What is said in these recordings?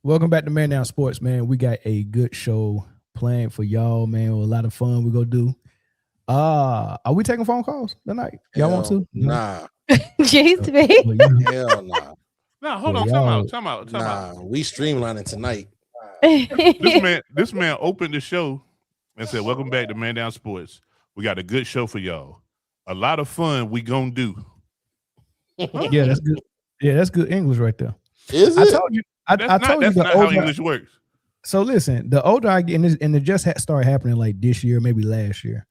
Welcome back to Man Down Sports, man. We got a good show planned for y'all, man. A lot of fun we gonna do. Are we taking phone calls tonight? Y'all want to? Nah. Jeez, me. Hell nah. No, hold on. Time out. We streamlining tonight. This man opened the show and said, "Welcome back to Man Down Sports. We got a good show for y'all. A lot of fun we gonna do." Yeah, that's good. Yeah, that's good English right there. Is it? I told you. I told you that's not how English works. So listen, the older I get, and it just started happening like this year, maybe last year.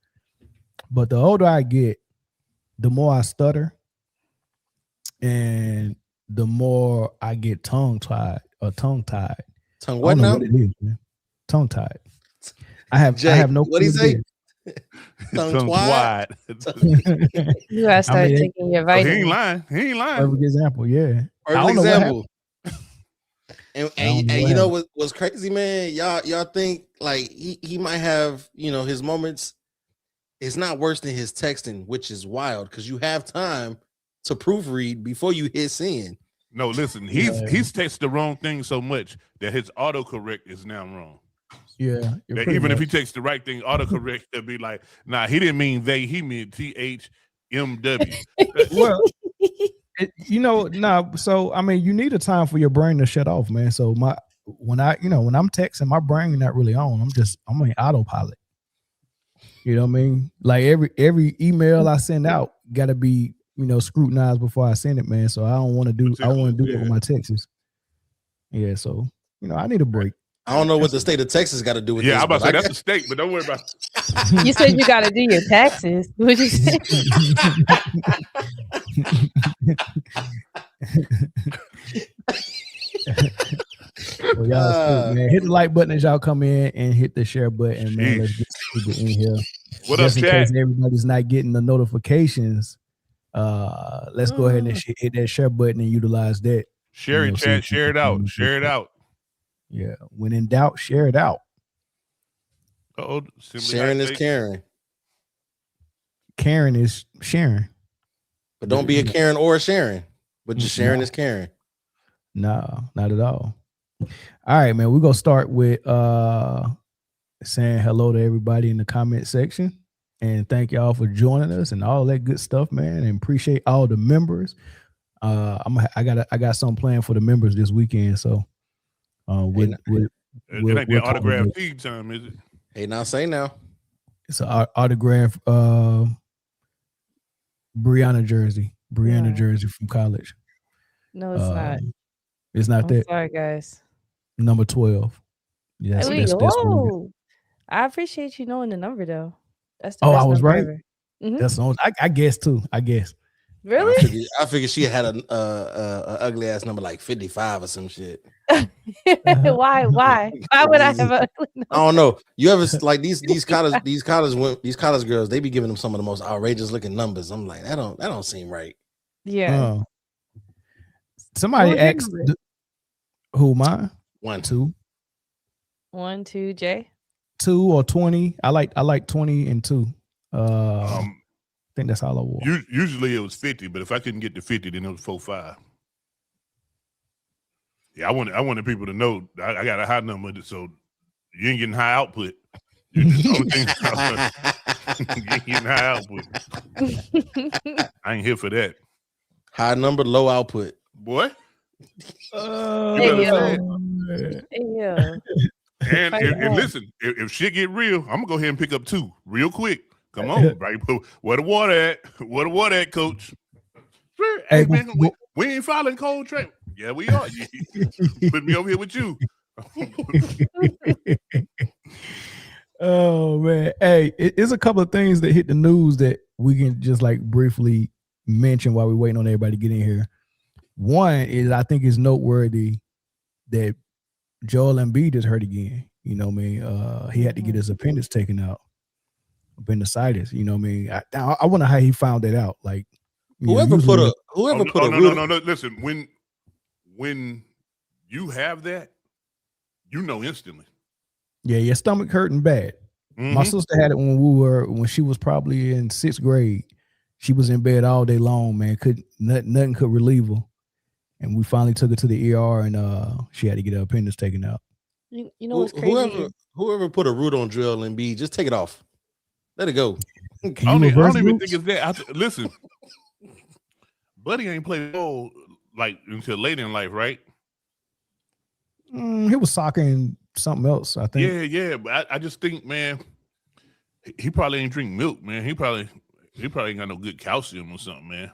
But the older I get, the more I stutter, and the more I get tongue-tied. Tongue what now? What it is, man. Tongue-tied. I have no. What do you say? Tongue wide. You gotta start taking your vitamins. He ain't lying. Perfect example, yeah. Perfect example. And you know what's crazy, man? Y'all think like he might have, his moments. It's not worse than his texting, which is wild because you have time to proofread before you hit send. No, listen, he's texted the wrong thing so much that his autocorrect is now wrong. Yeah. Even if he takes the right thing, autocorrect will be like, nah, he didn't mean they, he meant THMW. Well, so I mean, you need a time for your brain to shut off, man. So when I'm texting, my brain not really on. I'm on autopilot. You know what I mean? Like every email I send out gotta be, scrutinized before I send it, man. So I want to do it with my texts. Yeah, so I need a break. I don't know what the state of Texas got to do with this. Yeah, I'm about to say that's the state, but don't worry about it. You said you got to do your taxes. What'd you say? Well, y'all, man, hit the like button as y'all come in and hit the share button, man. Let's get people in here. What up, chat? Everybody's not getting the notifications. Let's go ahead and hit that share button and utilize that. Share it, chat. Share it out. Share it out. Yeah. When in doubt, share it out. Sharing is caring. Karen is sharing. But don't be a Karen or a Sharon. But just sharing is caring. No, not at all. All right, man. We're gonna start with saying hello to everybody in the comment section. And thank y'all for joining us and all that good stuff, man. And appreciate all the members. I got something planned for the members this weekend. So it ain't the autograph feed time, is it? Hey, now say now. It's an autograph Briana jersey. Jersey from college. No, it's not. It's not that. Sorry, guys. Number 12. Yes, that's I appreciate you knowing the number though. That's the best I was right. Mm-hmm. That's the only, I guess too. I guess. Really? I figured she had an ugly ass number like 55 or some shit. Why? Why would I have a ugly number? I don't know. You ever like these college girls? They be giving them some of the most outrageous looking numbers. I'm like, that don't seem right. Yeah. Somebody asked who mine? 1, 2. 1, 2, J. 2 or 20. I like 20 and 2. I think that's all I wore. Usually it was 50, but if I couldn't get to 50, then it was 4-5. Yeah, I wanted people to know I got a high number, so you ain't getting high output. You ain't getting high output. I ain't here for that. High number, low output. Boy. Yeah. And listen, if shit get real, I'm gonna go ahead and pick up 2 real quick. Come on, right? Where the water at? Where the water at, coach? Hey, man, we ain't following Cold Train. Yeah, we are. Put me over here with you. Oh man, hey, it's a couple of things that hit the news that we can just like briefly mention while we're waiting on everybody to get in here. One is I think it's noteworthy that Joel Embiid is hurt again. You know what I mean? He had to get his appendix taken out. Appendicitis. You know what I mean? I wonder how he found that out. Like whoever put a no. Listen, when you have that, you know instantly. Yeah, your stomach hurting bad. Mm-hmm. My sister had it when she was probably in 6th grade. She was in bed all day long, man. Nothing could relieve her. and we finally took her to the ER, and she had to get her appendix taken out. You know what's crazy? Whoever put a root on Joel Embiid, just take it off. Let it go. I don't even think it's that. Listen, Buddy ain't played ball like until late in life, right? He was soccer and something else, I think. Yeah. But I just think, man, he probably ain't drink milk, man. He probably ain't got no good calcium or something, man.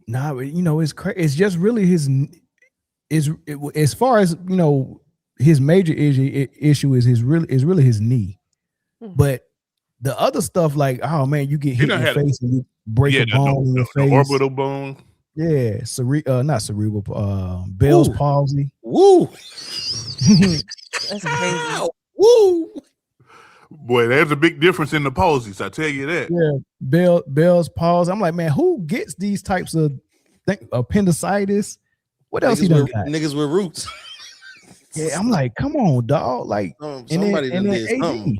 Nah, it's crazy. It's just really as far as his major issue is really his knee, but the other stuff like, oh man, you get hit in the face and you break a bone in your face, the orbital bone. Yeah, not cerebral, Bell's palsy. Woo, that's crazy. Woo, boy, there's a big difference in the palsies. I tell you that. Yeah, Bell's palsy. I'm like, man, who gets these types of appendicitis? What else he done got? Niggas with roots. Yeah, I'm like, come on, dog. Like, somebody and then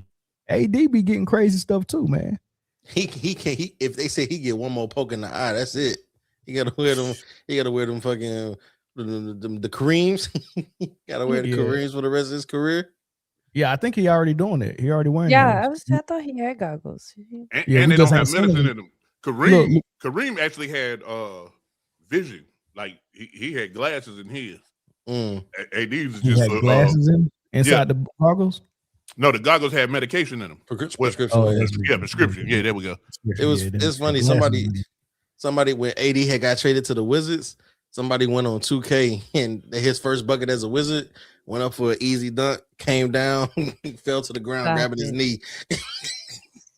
AD be getting crazy stuff too, man. He can't. If they say he get one more poke in the eye, that's it. He gotta wear them. He gotta wear them fucking the Kareems. Gotta wear the Kareems for the rest of his career. Yeah, I think he already doing it. He already wearing. Yeah, I thought he had goggles. And they don't have medicine in them. Kareem actually had vision. Like he had glasses in his. AD's is just glasses inside the goggles. No, the goggles had medication in them. Prescription. Prescription. Yeah, there we go. It's funny. Somebody when AD had got traded to the Wizards, somebody went on 2K and his first bucket as a Wizard went up for an easy dunk, came down, he fell to the ground, grabbing his knee.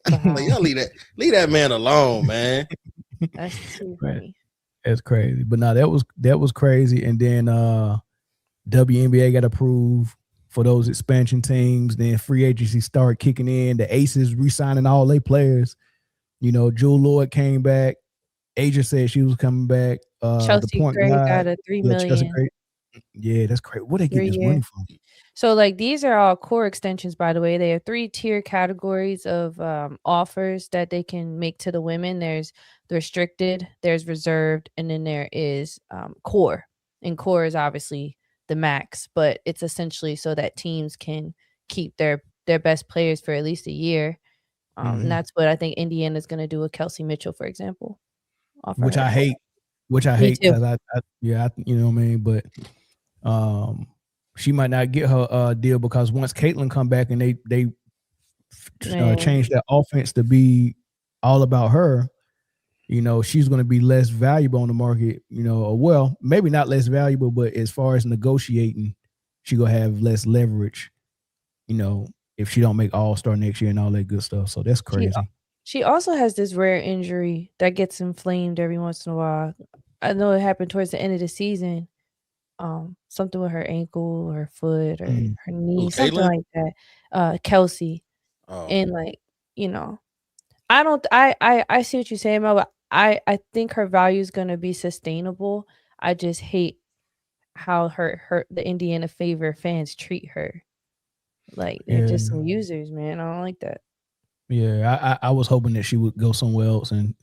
Like, y'all leave that man alone, man. That's too funny. That's crazy. But no, that was crazy. And then WNBA got approved for those expansion teams. Then free agency started kicking in. The Aces re-signing all their players. Jewel Lloyd came back. Asia said she was coming back. Chelsea Gray got a $3 million. Yeah, that's great. Where they get this money from? So, like, these are all core extensions, by the way. They have 3-tier categories of offers that they can make to the women. There's restricted, there's reserved, and then there is core. And core is obviously the max, but it's essentially so that teams can keep their best players for at least a year. And that's what I think Indiana's going to do with Kelsey Mitchell, for example. Which I hate because I you know what I mean, but she might not get her deal because once Caitlin come back and they change that offense to be all about her, she's going to be less valuable on the market, or well, maybe not less valuable, but as far as negotiating, she gonna have less leverage, if she don't make All-Star next year and all that good stuff. So that's crazy. She also has this rare injury that gets inflamed every once in a while. I know it happened towards the end of the season. Something with her ankle or her foot or her knee, something like that. Kelsey. And like, I see what you're saying, Mel, but I think her value is gonna be sustainable. I just hate how the Indiana Fever fans treat her. Like they're just some users, man. I don't like that. Yeah, I was hoping that she would go somewhere else and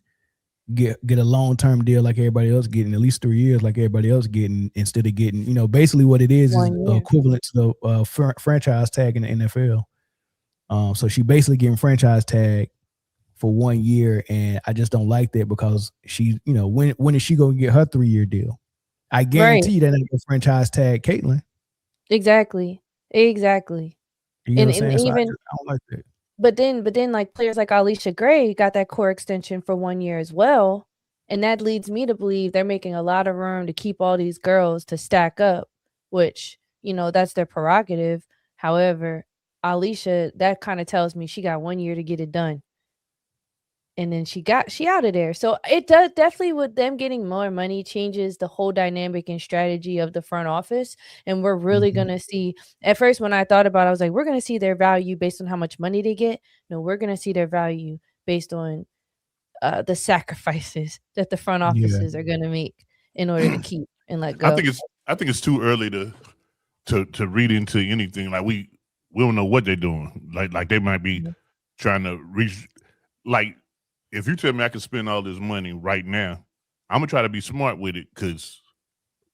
get a long-term deal like everybody else getting, at least 3 years like everybody else getting, instead of getting, basically what it is equivalent to the franchise tag in the NFL. So she basically getting franchise tag for 1 year, and I just don't like that because she, when is she going to get her 3-year deal? I guarantee that ain't gonna franchise tag Caitlin. Exactly. You know what I'm saying? So I don't like that. But then like players like Alicia Gray got that core extension for 1 year as well. And that leads me to believe they're making a lot of room to keep all these girls to stack up, which, that's their prerogative. However, Alicia, that kind of tells me she got 1 year to get it done. And then she out of there. So it does definitely, with them getting more money, changes the whole dynamic and strategy of the front office. And we're really going to see, at first when I thought about it, I was like, we're going to see their value based on how much money they get. No, we're going to see their value based on the sacrifices that the front offices are going to make in order to keep and let go. I think it's too early to read into anything. Like we don't know what they're doing. Like they might be trying to reach, like, if you tell me I can spend all this money right now, I'm gonna try to be smart with it because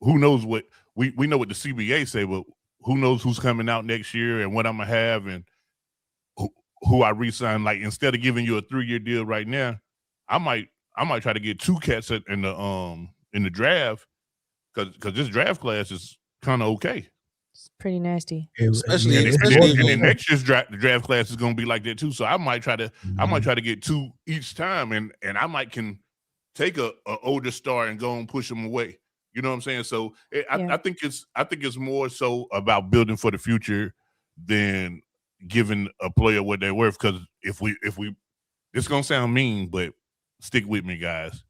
who knows what we know what the CBA say, but who knows who's coming out next year and what I'm gonna have and who I re-sign. Like instead of giving you a 3-year deal right now, I might try to get 2 cats in the draft because this draft class is kind of okay. It's pretty nasty. Especially and then next year's draft class is going to be like that too. So I might try to get 2 each time, and I might can take a older star and go and push them away. You know what I'm saying? So I think it's more so about building for the future than giving a player what they're worth. Because if we it's gonna sound mean, but stick with me, guys.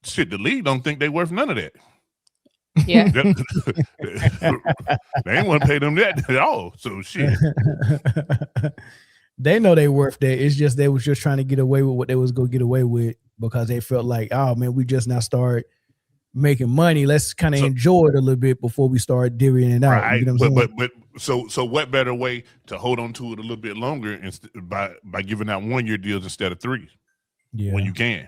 Shit, the league don't think they worth none of that. Yeah. They ain't want to pay them that at all. So shit. They know they worth that. It's just they was just trying to get away with what they was gonna get away with because they felt like, oh man, we just now start making money. Let's kind of enjoy it a little bit before we start divvying it out. Right. You know what I'm saying? So what better way to hold on to it a little bit longer by giving out 1-year deals instead of 3? Yeah. When you can.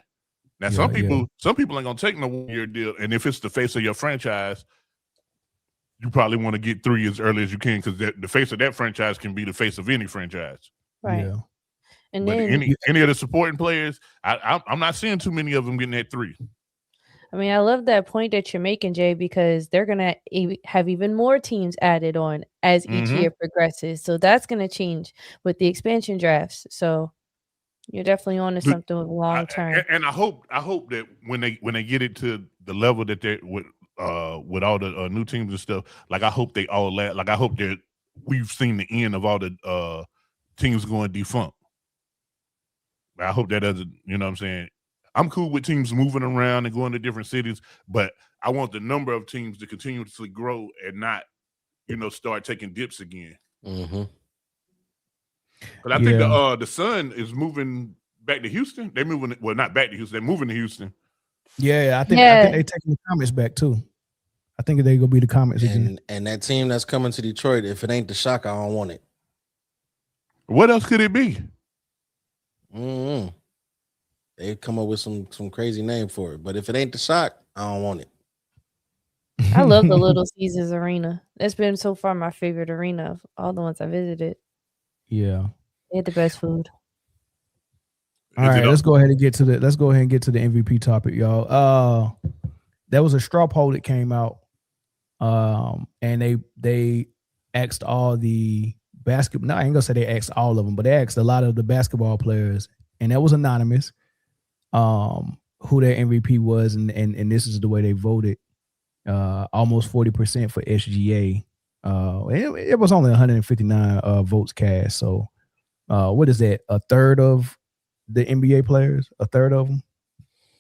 Now some people ain't gonna take no 1-year deal, and if it's the face of your franchise, you probably want to get 3 as early as you can because the face of that franchise can be the face of any franchise. Right. Yeah. And but then any of the supporting players, I'm not seeing too many of them getting that 3. I mean, I love that point that you're making, Jay, because they're going to have even more teams added on as each year progresses. So that's going to change with the expansion drafts. So you're definitely on to something long term. And I hope that when they get it to the level that they're with all the new teams and stuff, like I hope they all like I hope that we've seen the end of all the teams going defunct. I hope that doesn't, you know what I'm saying? I'm cool with teams moving around and going to different cities, but I want the number of teams to continuously grow and not, start taking dips again. Mm-hmm. But I think the Sun is moving back to Houston. They're moving, well, not back to Houston. They're moving to Houston. Yeah, I think they're taking the Comets back too. I think they're gonna be the Comets again. And that team that's coming to Detroit, if it ain't the Shock, I don't want it. What else could it be? Mm-hmm. They come up with some crazy name for it, but if it ain't the Shock, I don't want it. I love the Little Caesars Arena. That's been so far my favorite arena of all the ones I visited. Yeah, they had the best food. All right, let's go ahead and get to the MVP topic, y'all. There was a straw poll that came out, and they asked all the basketball. No, I ain't gonna say they asked all of them, but they asked a lot of the basketball players, and that was anonymous. Who their MVP was, and this is the way they voted. Almost 40% for SGA. It was only 159 votes cast. So, what is that? A third of the NBA players? A third of them,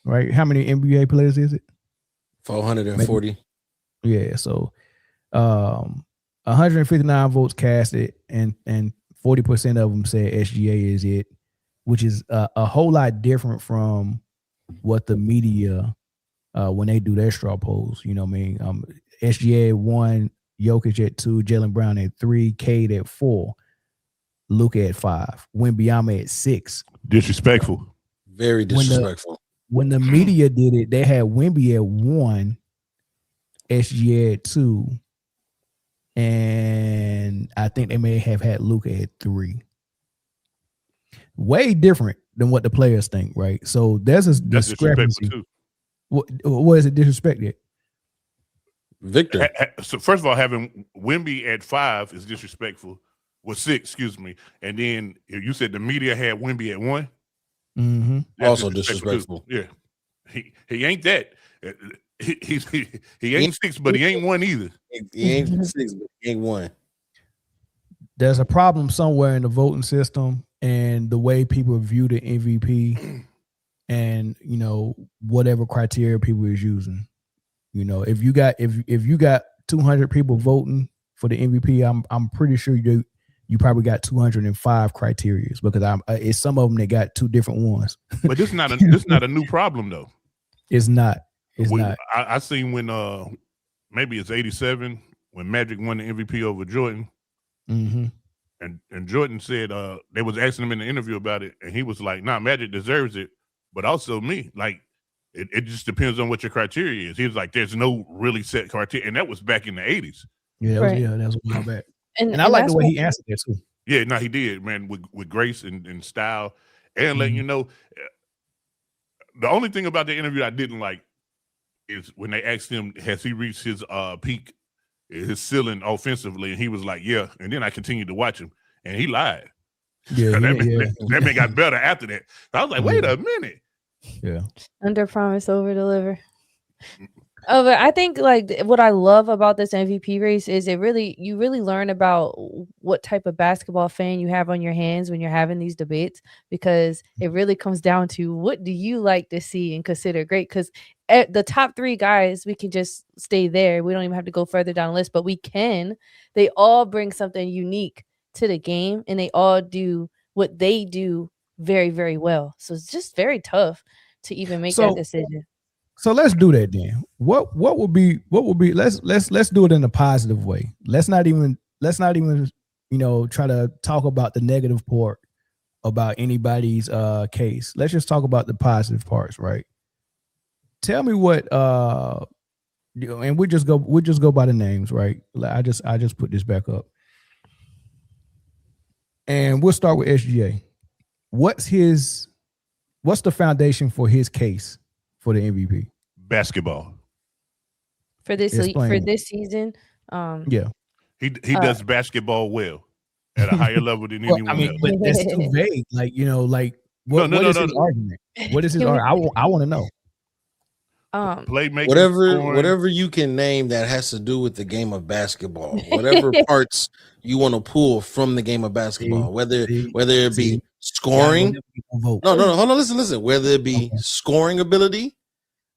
right? How many NBA players is it? 440. Yeah. So, 159 votes casted, and 40% of them said SGA is it, which is a whole lot different from what the media when they do their straw polls. You know what I mean? SGA at 1, Jokic at 2, Jaylen Brown at 3, Cade at 4, Luka at 5, Wembanyama at 6. Disrespectful. Very disrespectful. When the media did it, they had Wemby at 1, SGA at 2, and I think they may have had Luka at 3. Way different than what the players think, right? So there's a discrepancy. What is it disrespected? Victor. So first of all, having Wemby at 5 is disrespectful. Well, 6, excuse me. And then you said the media had Wemby at 1. Mm-hmm. Also disrespectful. Yeah, he ain't that. He ain't 6, but he ain't 1 either. He ain't 6, but he ain't 1. There's a problem somewhere in the voting system and the way people view the MVP, and whatever criteria people is using. If you got 200 people voting for the MVP, I'm pretty sure you probably got 205 criteria because it's some of them that got 2 different ones. But this is not a new problem though. It's not. It's not. I seen when maybe it's 87 when Magic won the MVP over Jordan. Mm-hmm. And Jordan said they was asking him in the interview about it, and he was like, "Nah, Magic deserves it, but also me. Like, It just depends on what your criteria is. He was like, there's no really set criteria. And that was back in the 80s. Yeah, that was a while back. And I and like the way he answered that too. Yeah, no, he did, man, with grace and style, and letting you know. The only thing about the interview I didn't like is when they asked him, has he reached his peak, his ceiling offensively? And he was like, yeah. And then I continued to watch him, and he lied. Yeah, that man got better after that. I was like, wait a minute. Yeah. Under promise, over deliver. Oh, but I think like what I love about this MVP race is you really learn about what type of basketball fan you have on your hands when you're having these debates, because it really comes down to what do you like to see and consider great. Because at the top 3 guys, we can just stay there. We don't even have to go further down the list, but we can. They all bring something unique to the game, and they all do what they do very, very well. So it's just very tough to even make that decision. So let's do that then. What would be let's do it in a positive way. Let's not even try to talk about the negative part about anybody's case. Let's just talk about the positive parts, right? Tell me what and we'll just go by the names, right? I just put this back up. And we'll start with SGA. What's the foundation for his case for the MVP? Basketball. For this season. Yeah. He does basketball well at a higher level than anyone else. But that's too vague. What is his argument? What is his argument? I want to know. Playmaking, whatever you can name that has to do with the game of basketball, whatever parts you want to pull from the game of basketball, whether it be scoring. No, hold on, listen. Whether it be scoring ability,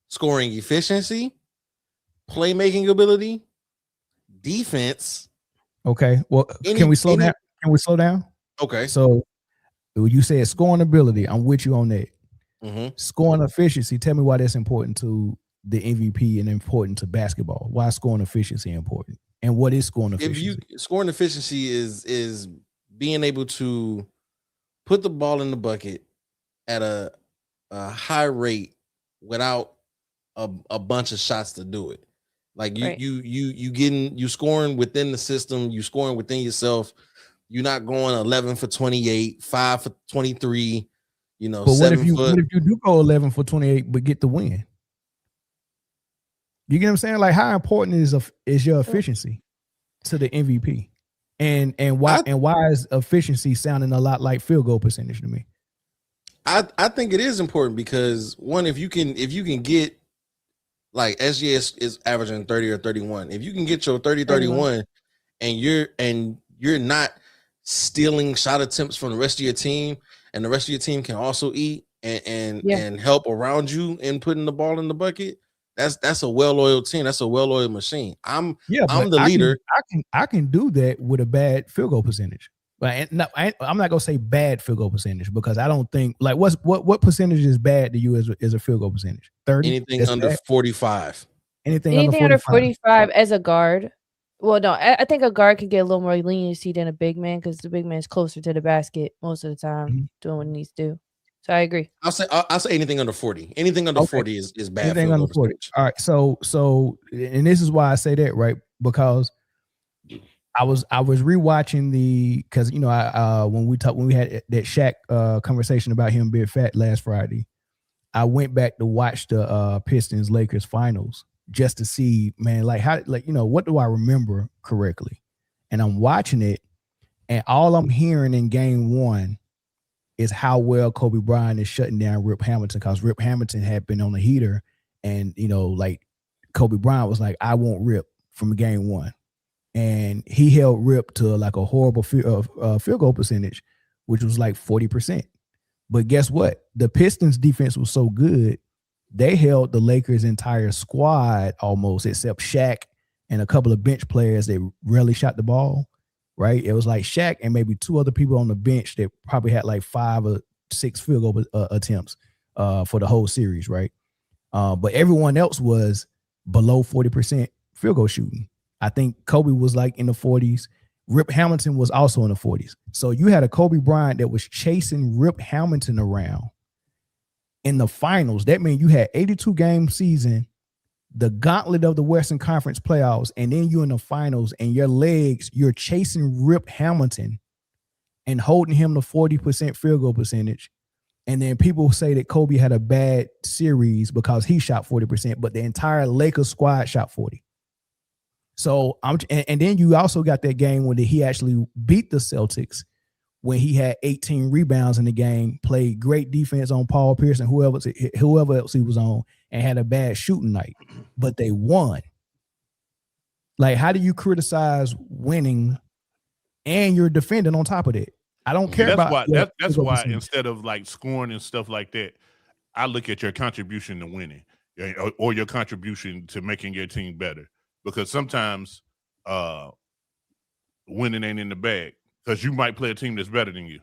scoring efficiency, playmaking ability, defense. Okay. Well, can we slow down? Can we slow down? Okay. So you said scoring ability. I'm with you on that. Mm-hmm. Scoring efficiency. Tell me why that's important to the MVP and important to basketball. Why is scoring efficiency important? And what is scoring efficiency? Scoring efficiency is being able to put the ball in the bucket at a high rate without a bunch of shots to do it. Like you scoring within the system, you scoring within yourself. You're not going 11 for 28, 5 for 23. But what if you do go 11 for 28 but get the win? You get what I'm saying? Like, how important is your efficiency to the MVP? And why is efficiency sounding a lot like field goal percentage to me? I think it is important because one, if you can get like SGA is averaging 30 or 31. If you can get your 30-31 and you're not stealing shot attempts from the rest of your team, and the rest of your team can also eat and help around you in putting the ball in the bucket, that's a well-oiled team. That's a well-oiled machine. I'm the leader. I can do that with a bad field goal percentage. But I'm not gonna say bad field goal percentage because I don't think like what percentage is bad to you as a field goal percentage? 30? Anything under bad? 45. Anything under 45 as a guard. Well, no, I think a guard could get a little more leniency than a big man because the big man is closer to the basket most of the time, doing what he needs to do. So I agree. I'll say anything under 40. Anything under 40 is bad. Anything under 40. All right. So and this is why I say that, right? Because I was rewatching because when we had that Shaq conversation about him being fat last Friday, I went back to watch the Pistons Lakers finals just to see, man, what do I remember correctly? And I'm watching it, and all I'm hearing in game 1 is how well Kobe Bryant is shutting down Rip Hamilton, because Rip Hamilton had been on the heater, and Kobe Bryant was like, I won't Rip from game 1. And he held Rip to like a horrible field goal percentage, which was like 40%. But guess what? The Pistons defense was so good, they held the Lakers' entire squad almost, except Shaq and a couple of bench players that rarely shot the ball, right? It was like Shaq and maybe 2 other people on the bench that probably had like 5 or 6 field goal attempts for the whole series, right? But everyone else was below 40% field goal shooting. I think Kobe was like in the 40s. Rip Hamilton was also in the 40s. So you had a Kobe Bryant that was chasing Rip Hamilton around in the finals. That means you had 82 game season, the gauntlet of the Western Conference playoffs, and then you in the finals, and your legs, you're chasing Rip Hamilton and holding him to 40% field goal percentage. And then people say that Kobe had a bad series because he shot 40%, but the entire Lakers squad shot 40. So and then you also got that game when he actually beat the Celtics when he had 18 rebounds in the game, played great defense on Paul Pierce and whoever else he was on, and had a bad shooting night, but they won. Like, how do you criticize winning and you're defending on top of that? I don't care about that's why instead of like scoring and stuff like that, I look at your contribution to winning or your contribution to making your team better. Because sometimes winning ain't in the bag because you might play a team that's better than you.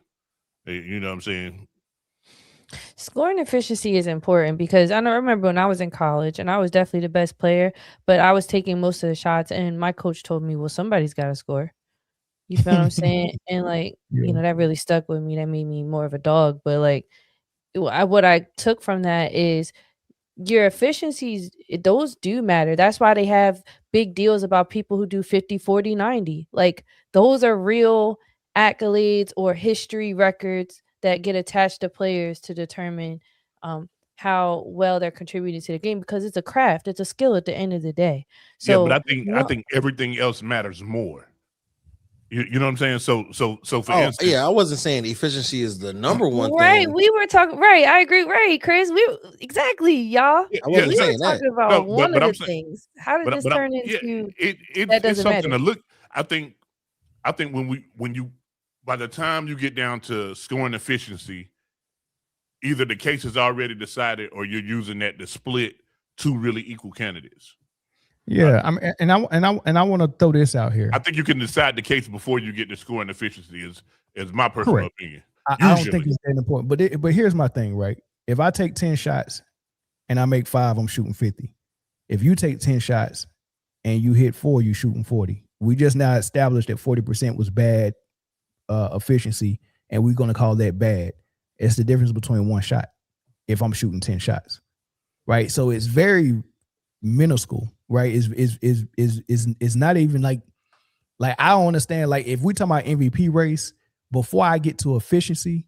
You know what I'm saying? Scoring efficiency is important because I remember when I was in college and I was definitely the best player, but I was taking most of the shots and my coach told me, well, somebody's got to score. You feel what I'm saying? And like, you know, that really stuck with me. That made me more of a dog. But like what I took from that is your efficiencies, those do matter. That's why they have big deals about people who do 50, 40, 90. Like those are real accolades or history records that get attached to players to determine how well they're contributing to the game because it's a craft. It's a skill at the end of the day. So yeah, but I think everything else matters more. You know what I'm saying? So for instance, yeah, I wasn't saying efficiency is the number one right, thing. We were talking I agree, right, Chris. Exactly, y'all. I wasn't saying that. Talking about one of the things. How did this turn into it's something to look. I think when you by the time you get down to scoring efficiency, either the case is already decided or you're using that to split two really equal candidates. Yeah, I want to throw this out here. I think you can decide the case before you get to scoring efficiency. Is my personal opinion. I don't think it's that important. But here's my thing, right? If I take 10 shots and I make 5, I'm shooting 50. If you take 10 shots and you hit 4, you shooting 40. We just now established that 40% was bad efficiency, and we're going to call that bad. It's the difference between one shot if I'm shooting 10 shots, right? So it's very minuscule, right? Is not even like I don't understand. Like if we talk about MVP race, before I get to efficiency,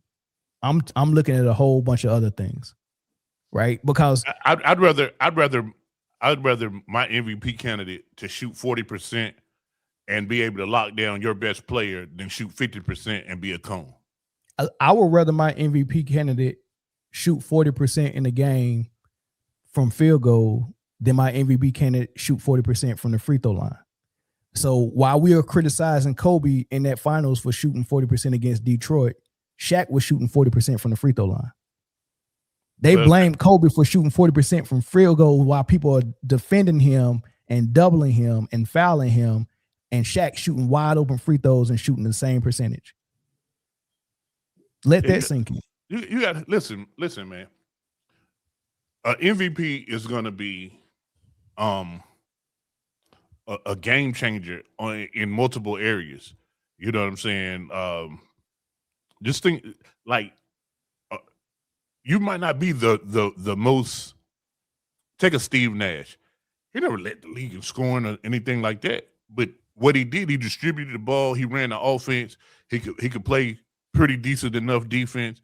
I'm looking at a whole bunch of other things, right? Because I'd rather my MVP candidate to shoot 40% and be able to lock down your best player than shoot 50% and be a cone. I would rather my MVP candidate shoot 40% in the game from field goal than my MVP candidate shoot 40% from the free throw line. So while we are criticizing Kobe in that finals for shooting 40% against Detroit, Shaq was shooting 40% from the free throw line. They blamed Kobe for shooting 40% from field goal while people are defending him and doubling him and fouling him, and Shaq shooting wide open free throws and shooting the same percentage. Let that sink in. You got to listen, man. MVP is going to be a game changer in multiple areas. You know what I'm saying? Just think like you might not be the most. Take a Steve Nash. He never led the league in scoring or anything like that. But what he did, he distributed the ball. He ran the offense. He could play pretty decent enough defense.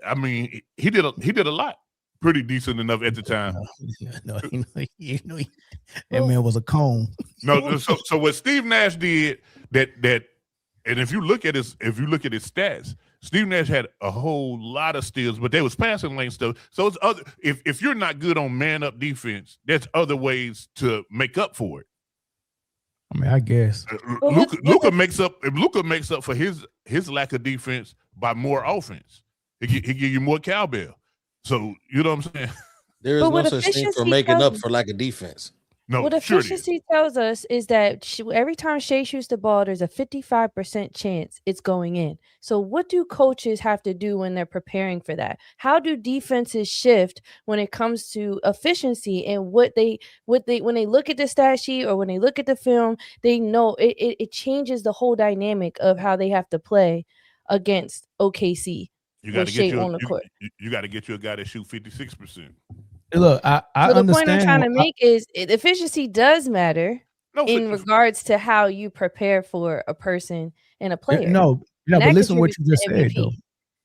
I mean, he did a lot. Pretty decent enough at the time. No, that man was a cone. No, so what Steve Nash did that, and if you look at his stats, Steve Nash had a whole lot of steals, but they was passing lane stuff. So it's other. If you're not good on man up defense, there's other ways to make up for it. I mean, I guess Luka makes up for his lack of defense by more offense. He give you more cowbell. So you know what I'm saying? There is no such thing for making up for lack of defense. No, what efficiency tells us is that every time Shai shoots the ball, there's a 55% chance it's going in. So what do coaches have to do when they're preparing for that? How do defenses shift when it comes to efficiency and when they look at the stat sheet or when they look at the film, they know it changes the whole dynamic of how they have to play against OKC. You got to Shai get on the court. you got to get you a guy that shoot 56%. Look, I so understand. The point I'm trying to make is efficiency does matter in regards to how you prepare for a person and a player. No, but listen to what you just said, though.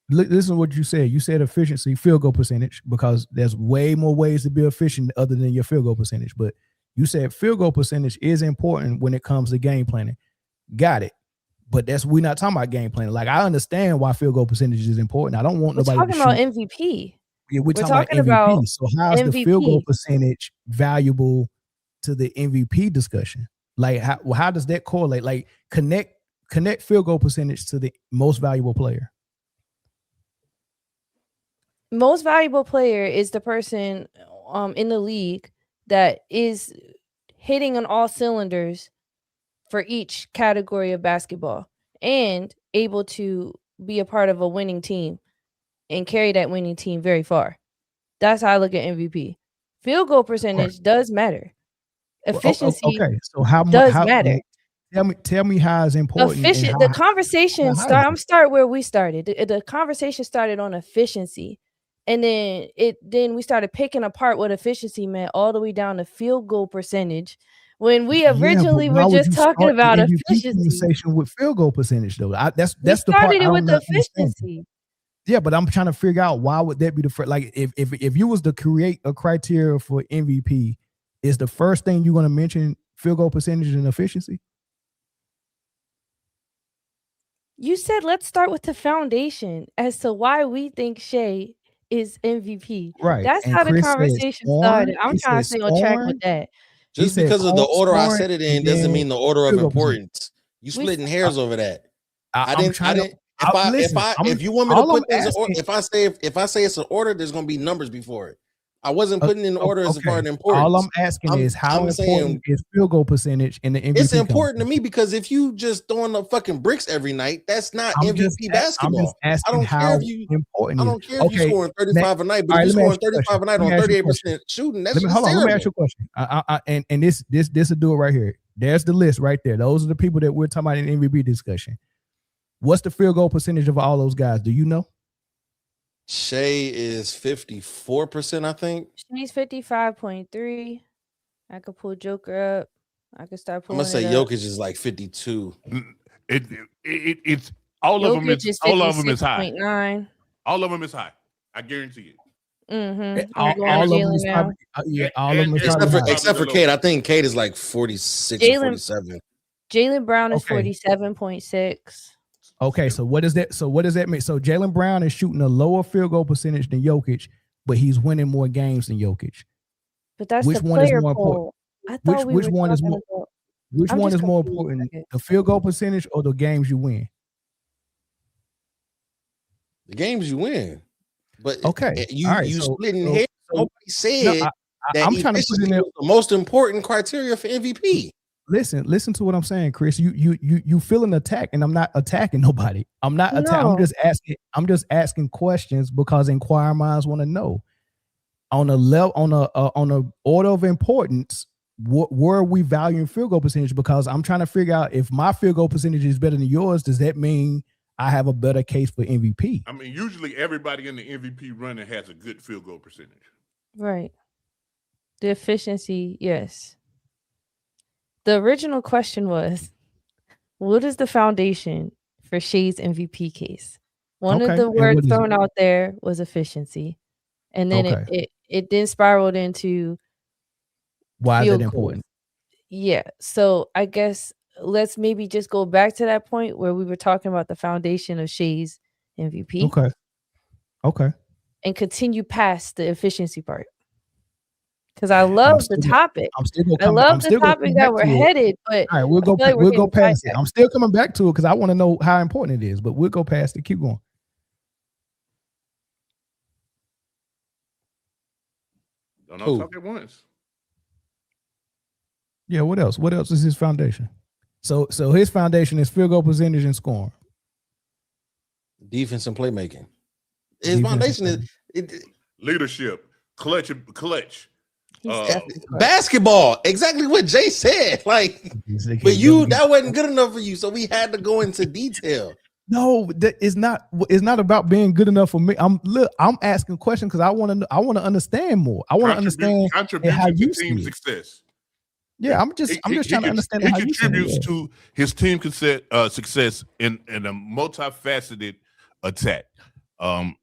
Listen to what you said. You said efficiency, field goal percentage, because there's way more ways to be efficient other than your field goal percentage. But you said field goal percentage is important when it comes to game planning. Got it. But we're not talking about game planning. Like, I understand why field goal percentage is important. I don't want nobody to shoot. We're talking about MVP. Yeah, we're talking about MVP. So how's the field goal percentage valuable to the MVP discussion? Like, how does that correlate? Like, connect field goal percentage to the most valuable player. Most valuable player is the person in the league that is hitting on all cylinders for each category of basketball and able to be a part of a winning team and carry that winning team very far. That's how I look at MVP. Field goal percentage does matter. Efficiency so how matter. Tell me how it's important. The conversation I'm start where we started. The conversation started on efficiency. And then we started picking apart what efficiency meant all the way down to field goal percentage. When we originally were just talking about efficiency. Conversation with field goal percentage, though. That's the part. Started it with the efficiency. Yeah, but I'm trying to figure out why would that be the first? Like, if you was to create a criteria for MVP, is the first thing you're going to mention field goal percentage and efficiency? You said let's start with the foundation as to why we think Shai is MVP. Right. That's how the conversation started. I'm trying to stay on track with that. Just because of the order I said it in doesn't mean the order of importance. You splitting hairs over that. If you want me to put things in order, if I say it's an order, there's gonna be numbers before it. I wasn't putting in order as far as importance. All I'm asking is how important is field goal percentage in the MVP? It's important to me because if you just throwing up fucking bricks every night, that's not MVP basketball. I don't care if you scoring 35 a night, but if you're scoring 35 a night on 38% shooting, that's just terrible. Let me ask you a question. And this will do it right here. There's the list right there. Those are the people that we're talking about in the MVP discussion. What's the field goal percentage of all those guys? Do you know? Shai is 54%, I think. Shai's 55.3. I could pull Joker up. I could start pulling. I'm gonna say Jokic is like 52. It's all of them is high. 9. All of them is high. I guarantee it. Mm-hmm. All of them is high. All of them is except for Cade. I think Cade is like 46 or 47. Jaylen Brown is 47.6. Okay, so what does that mean? So Jaylen Brown is shooting a lower field goal percentage than Jokic, but he's winning more games than Jokic. But that's which one is more important? Which one is more important? The field goal percentage or the games you win? The games you win. But you splitting hairs. Nobody said that I'm trying to put in the most important criteria for MVP. Listen to what I'm saying, Chris. You feel an attack, and I'm not attacking nobody. I'm not attacking. I'm just asking questions because inquiring minds want to know. On a level, on a order of importance, where are we valuing field goal percentage? Because I'm trying to figure out if my field goal percentage is better than yours. Does that mean I have a better case for MVP? I mean, usually everybody in the MVP running has a good field goal percentage. Right. The efficiency, yes. The original question was, what is the foundation for Shai's MVP case? One of the words thrown out there was efficiency. And then it then spiraled into why is it important? Yeah. So I guess let's maybe just go back to that point where we were talking about the foundation of Shai's MVP. Okay. And continue past the efficiency part. Because I love the topic. I love the topic that we're headed, but all right, we'll go past it. I'm still coming back to it because I want to know how important it is, but we'll go past it. Keep going. Don't all talk at once. Yeah, what else? What else is his foundation? So his foundation is field goal percentage and scoring. Defense and playmaking. His foundation is leadership, clutch. Basketball, exactly what Jay said. Like, but that wasn't good enough for you, so we had to go into detail. No, it's not. It's not about being good enough for me. I'm asking questions because I want to understand more. I want to understand how you see it. Success. Yeah, I'm just trying to understand how you see it. He contributes to his team success in a multifaceted attack.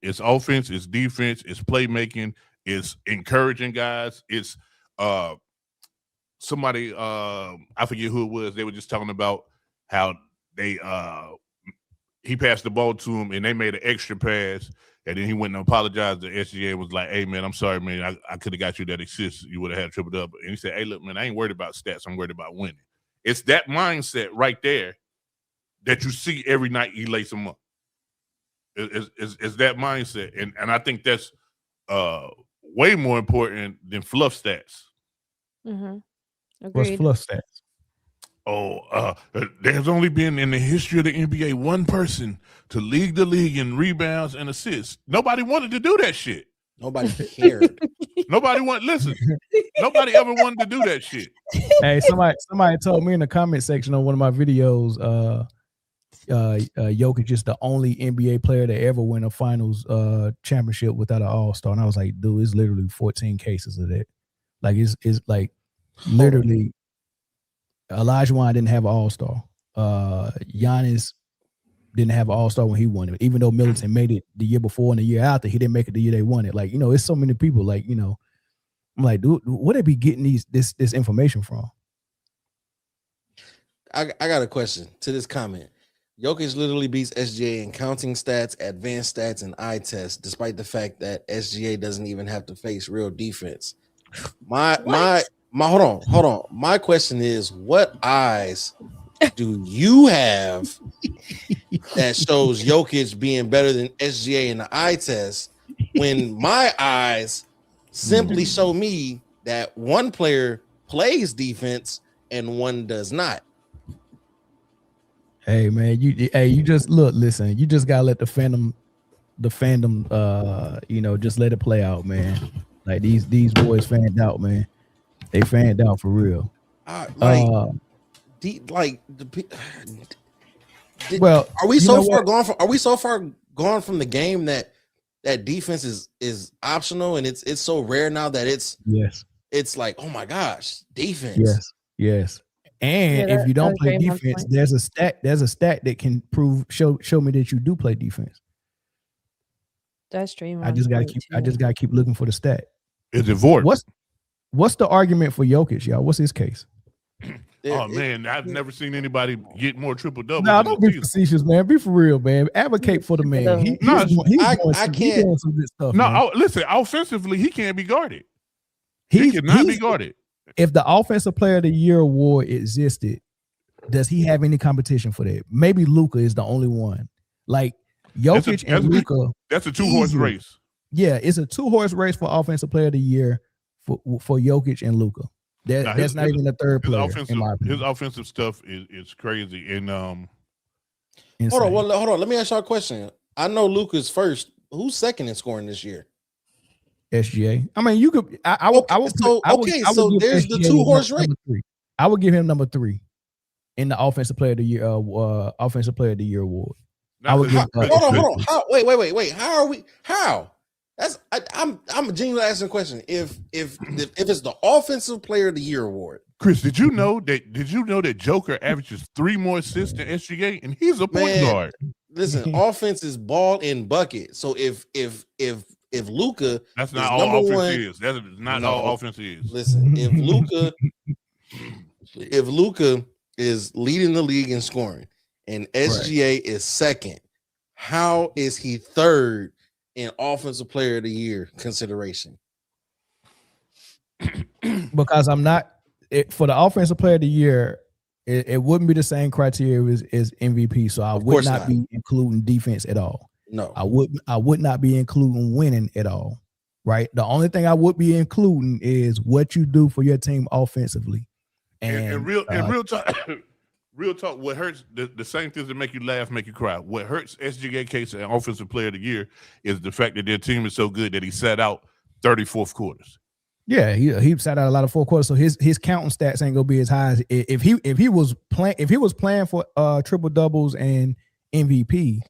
It's offense, it's defense, it's playmaking, it's encouraging guys. It's somebody I forget who it was. They were just talking about how they he passed the ball to him and they made an extra pass, and then he went and apologized to SGA and was like, "Hey man, I'm sorry, man. I could have got you that assist. You would have had triple double." And he said, "Hey, look, man, I ain't worried about stats. I'm worried about winning." It's that mindset right there that you see every night he lays them up. It's that mindset, and I think that's way more important than fluff stats. Mm-hmm. What's fluff stats? Oh, there's only been in the history of the NBA one person to lead the league in rebounds and assists. Nobody wanted to do that shit. Nobody cared. Nobody ever wanted to do that shit. Hey, somebody told me in the comment section on one of my videos, Jokic is the only NBA player to ever win a finals championship without an all-star. And I was like, dude, it's literally 14 cases of that. Like it's like literally Olajuwon didn't have an all-star. Giannis didn't have an all-star when he won it. Even though Middleton made it the year before and the year after, he didn't make it the year they won it. Like, it's so many people. Like, I'm like, dude, where they be getting this information from? I got a question to this comment. Jokic literally beats SGA in counting stats, advanced stats, and eye tests, despite the fact that SGA doesn't even have to face real defense. Hold on. My question is, what eyes do you have that shows Jokic being better than SGA in the eye test when my eyes simply show me that one player plays defense and one does not? Hey man, you just listen, you just gotta let the fandom just let it play out, man. Like these boys fanned out, man. They fanned out for real. Are we so far gone from the game that defense is optional, and it's so rare now that it's like, oh my gosh, defense. Yes. And if you don't play defense, there's a stat that can show me that you do play defense. That's true. I just gotta keep looking for the stat. Is it void? What's the argument for Jokic, y'all? What's his case? Man, I've never seen anybody get more triple double. No, don't be facetious, man. Be for real, man. Advocate for the man. He's doing some good stuff. No, listen. Offensively, he can't be guarded. He cannot be guarded. If the Offensive Player of the Year award existed, does he have any competition for that? Maybe Luka is the only one. Like Jokic and Luka. That's a 2-horse race. Yeah, it's a 2-horse race for Offensive Player of the Year for Jokic and Luka. That's not even the third player. His offensive stuff is crazy. And hold on. Let me ask y'all a question. I know Luka's first. Who's second in scoring this year? SGA. I mean, you could. So there's the 2-horse race. I would give him number 3 in the Offensive Player of the Year, Offensive Player of the Year award. Hold on. Wait. How? I'm genuinely asking a question. If it's the Offensive Player of the Year award, Chris, did you know that Joker averages 3 more assists than SGA, and he's a point guard? Listen, offense is ball and bucket. So if Luka, that's not all offense is. That's not all offense is. Listen, if Luka is leading the league in scoring and SGA is second, how is he third in Offensive Player of the Year consideration? Because I'm not for the Offensive Player of the Year. It wouldn't be the same criteria as MVP. So I would not be including defense at all. No, I would not be including winning at all. Right. The only thing I would be including is what you do for your team offensively. And real talk. Real talk, what hurts, the same things that make you laugh, make you cry. What hurts SGA case and Offensive Player of the Year is the fact that their team is so good that he sat out 34th quarters. Yeah, he sat out a lot of 4 quarters, so his counting stats ain't gonna be as high as if he was playing for triple doubles and MVP,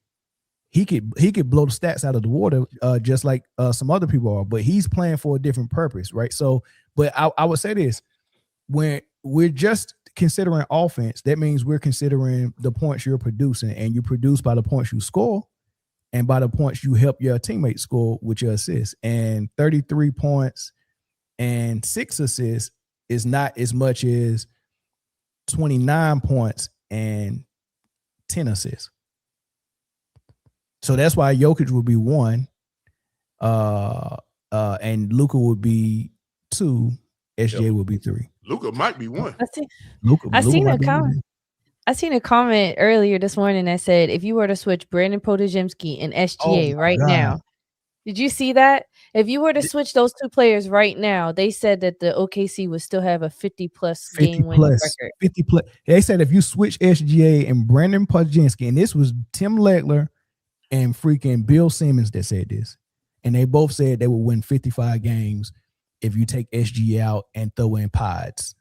he could blow the stats out of the water, just like some other people are. But he's playing for a different purpose, right? So, but I would say this: when we're just considering offense, that means we're considering the points you're producing, and you produce by the points you score, and by the points you help your teammates score with your assists. And 33 points and 6 assists is not as much as 29 points and 10 assists. So that's why Jokic would be 1, and Luka would be 2, SGA would be 3. Luka might be 1. I seen a comment earlier this morning that said if you were to switch Brandon Podojemski and SGA now, did you see that? If you were to switch those 2 players right now, they said that the OKC would still have a 50+ game winning record. 50+. They said if you switch SGA and Brandon Podojemski, and this was Tim Legler and freaking Bill Simmons that said this, and they both said they would win 55 games if you take SGA out and throw in Pods.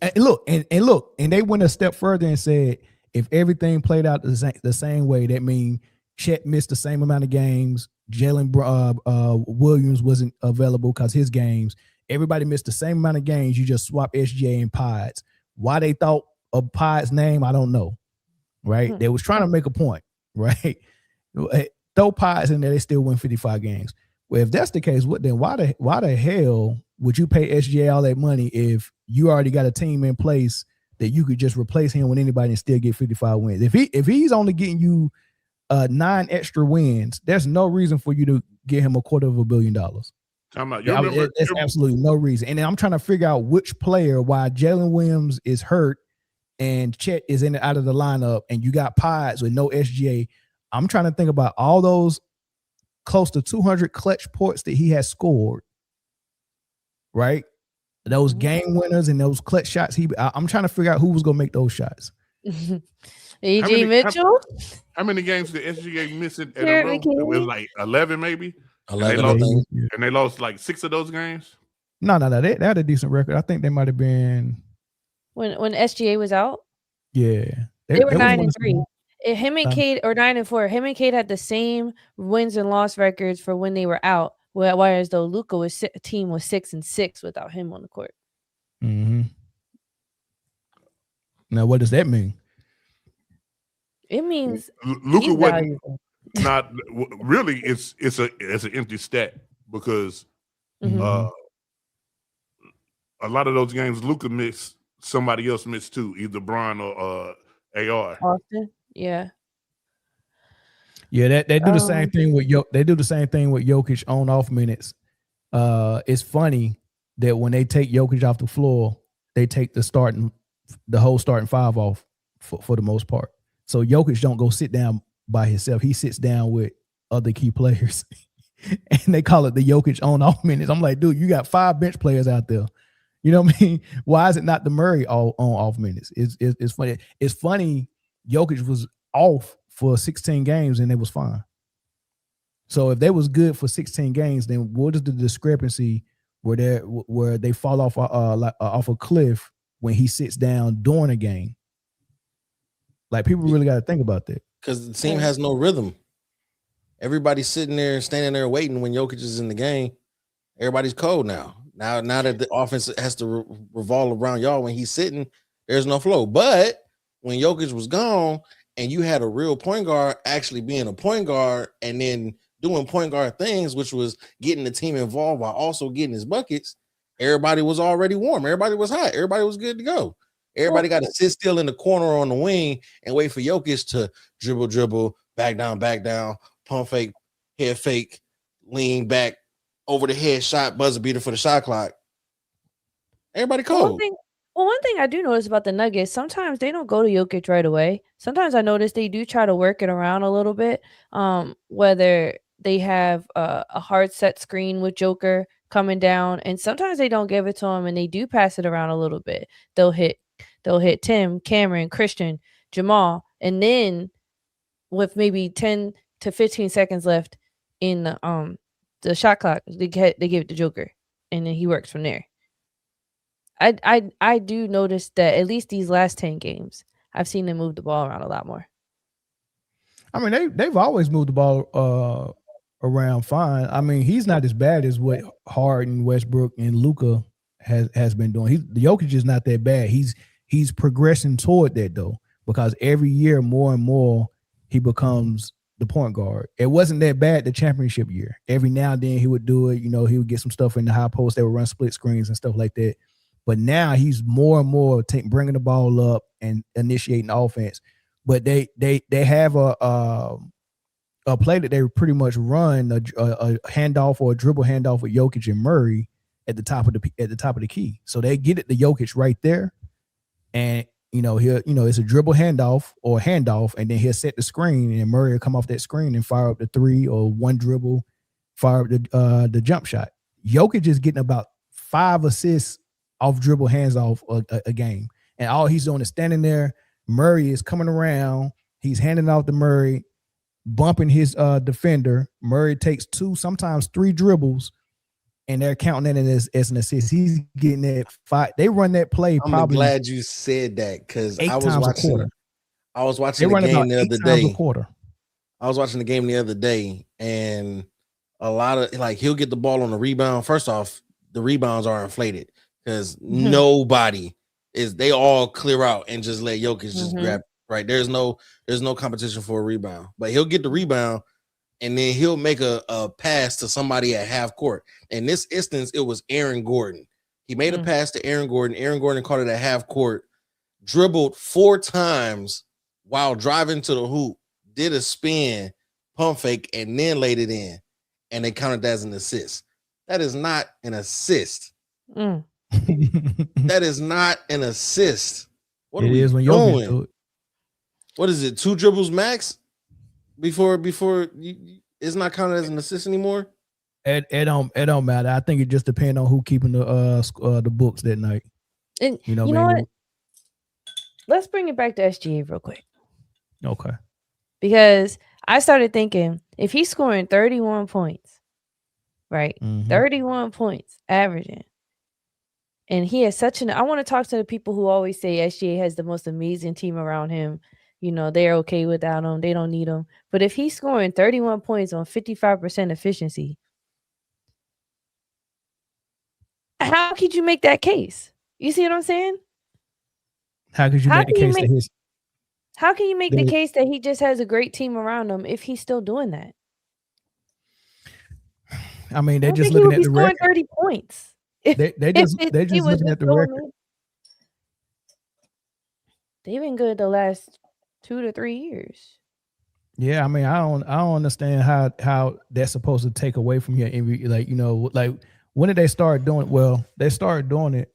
And look, and they went a step further and said if everything played out the same way, that means Chet missed the same amount of games. Jalen Williams wasn't available because his games. Everybody missed the same amount of games. You just swap SGA and Pods. Why they thought of Pods' name, I don't know. Right? They was trying to make a point. Right? Throw Pods in there, they still win 55 games. Well, if that's the case, why the hell would you pay SGA all that money if you already got a team in place that you could just replace him with anybody and still get 55 wins? If he's only getting you 9 extra wins, there's no reason for you to get him $250 million. There's absolutely no reason. And then I'm trying to figure out which player, why Jalen Williams is hurt and Chet is in and out of the lineup, and you got Pods with no SGA. I'm trying to think about all those close to 200 clutch points that he has scored, right? Those game winners and those clutch shots. I'm trying to figure out who was going to make those shots. E.G. Mitchell? How many games did SGA miss it at a row? It was like 11 maybe? 11, and they lost like 6 of those games? No. They had a decent record. I think they might have been... When SGA was out? Yeah. They were 9-3. Him and Cade, or 9-4. Him and Cade had the same wins and loss records for when they were out. Whereas though Luka team was 6-6 without him on the court. Mm-hmm. Now, what does that mean? It means Luka wasn't not really. It's an empty stat because a lot of those games Luka missed, somebody else missed too, either Brian or AR. Austin, yeah. Yeah, they do the same thing with they do the same thing with Jokic on off minutes. It's funny that when they take Jokic off the floor, they take the whole starting 5 off for the most part. So Jokic don't go sit down by himself. He sits down with other key players, and they call it the Jokic on off minutes. I'm like, dude, you got 5 bench players out there. You know what I mean? Why is it not the Murray on off minutes? It's funny. It's funny. Jokic was off for 16 games and it was fine. So if they was good for 16 games, then what is the discrepancy where they fall off off a cliff when he sits down during a game? Like, people really got to think about that. Because the team has no rhythm. Everybody's sitting there, standing there waiting when Jokic is in the game. Everybody's cold now. Now that the offense has to revolve around y'all when he's sitting, there's no flow. But when Jokic was gone and you had a real point guard actually being a point guard and then doing point guard things, which was getting the team involved while also getting his buckets, everybody was already warm. Everybody was hot. Everybody was good to go. Everybody got to sit still in the corner on the wing and wait for Jokic to dribble, back down, pump fake, head fake, lean back, over the head shot, buzzer beater for the shot clock. Everybody cold. One thing I do notice about the Nuggets, sometimes they don't go to Jokic right away. Sometimes I notice they do try to work it around a little bit, whether they have a hard set screen with Joker coming down, and sometimes they don't give it to him and they do pass it around a little bit. They'll hit Tim, Cameron, Christian, Jamal, and then with maybe 10 to 15 seconds left in the shot clock, they give it to Joker, and then he works from there. I do notice that at least these last 10 games, I've seen them move the ball around a lot more. I mean, they've always moved the ball around fine. I mean, he's not as bad as what Harden, Westbrook, and Luka has been doing. The Jokic is not that bad. He's progressing toward that though, because every year more and more he becomes the point guard. It wasn't that bad the championship year. Every now and then he would do it. You know, he would get some stuff in the high post. They would run split screens and stuff like that. But now he's more and more bringing the ball up and initiating offense. But they have a play that they pretty much run a handoff or a dribble handoff with Jokic and Murray at the top of the key. So they get it to Jokic right there, and it's a dribble handoff, and then he'll set the screen, and Murray will come off that screen and fire up the three, or one dribble, fire up the jump shot. Jokic is getting about 5 assists off dribble hands off a game, and all he's doing is standing there. Murray is coming around. He's handing off to Murray, bumping his defender. Murray takes 2, sometimes 3 dribbles, and they're counting that as an assist. He's getting that 5. They run that play. I'm probably glad you said that, because I was watching the game the other day. I was watching the game the other day, and a lot of he'll get the ball on the rebound. First off, the rebounds are inflated because nobody is. They all clear out and just let Jokic just grab. Right, there's no competition for a rebound, but he'll get the rebound, and then he'll make a pass to somebody at half court. In this instance, it was Aaron Gordon. He made a pass to Aaron Gordon. Aaron Gordon caught it at half court, dribbled 4 times while driving to the hoop, did a spin, pump fake, and then laid it in, and they counted that as an assist. That is not an assist. That is not an assist. What are we doing? What is it? 2 dribbles max before it's not counted as an assist anymore. It don't matter. I think it just depends on who keeping the books that night. And you know what? Let's bring it back to SGA real quick. Okay. Because I started thinking, if he's scoring 31 points, right? 31 points averaging. And he has I want to talk to the people who always say SGA has the most amazing team around him. You know, they're okay without him. They don't need him. But if he's scoring 31 points on 55% efficiency, how could you make that case? You see what I'm saying? How could you make the case that his... How can you make the case that he just has a great team around him if he's still doing that? I mean, they're just looking at the record. 30 points. They're just looking at the record. They've been good the last 2 to 3 years. Yeah, I mean, I don't understand how that's supposed to take away from your MVP. Like, when did they start doing it? Well, they started doing it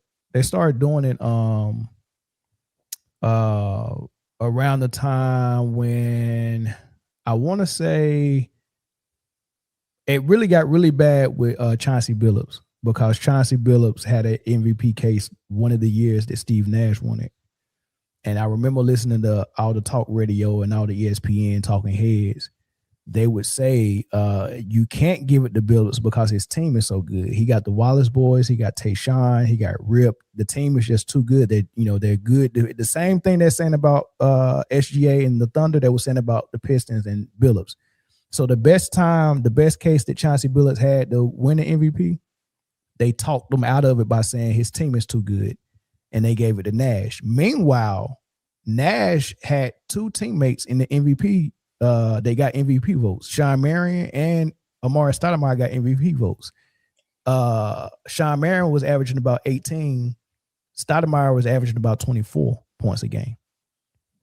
around the time when I want to say it really got really bad with Chauncey Billups, because Chauncey Billups had an MVP case one of the years that Steve Nash won it. And I remember listening to all the talk radio and all the ESPN talking heads. They would say, you can't give it to Billups because his team is so good. He got the Wallace boys. He got Tayshaun. He got Rip. The team is just too good. They're good. The same thing they're saying about SGA and the Thunder, they were saying about the Pistons and Billups. So the best case that Chauncey Billups had to win the MVP, they talked them out of it by saying his team is too good, and they gave it to Nash. Meanwhile, Nash had 2 teammates in the MVP. They got MVP votes. Sean Marion and Amari Stoudemire got MVP votes. Sean Marion was averaging about 18. Stoudemire was averaging about 24 points a game.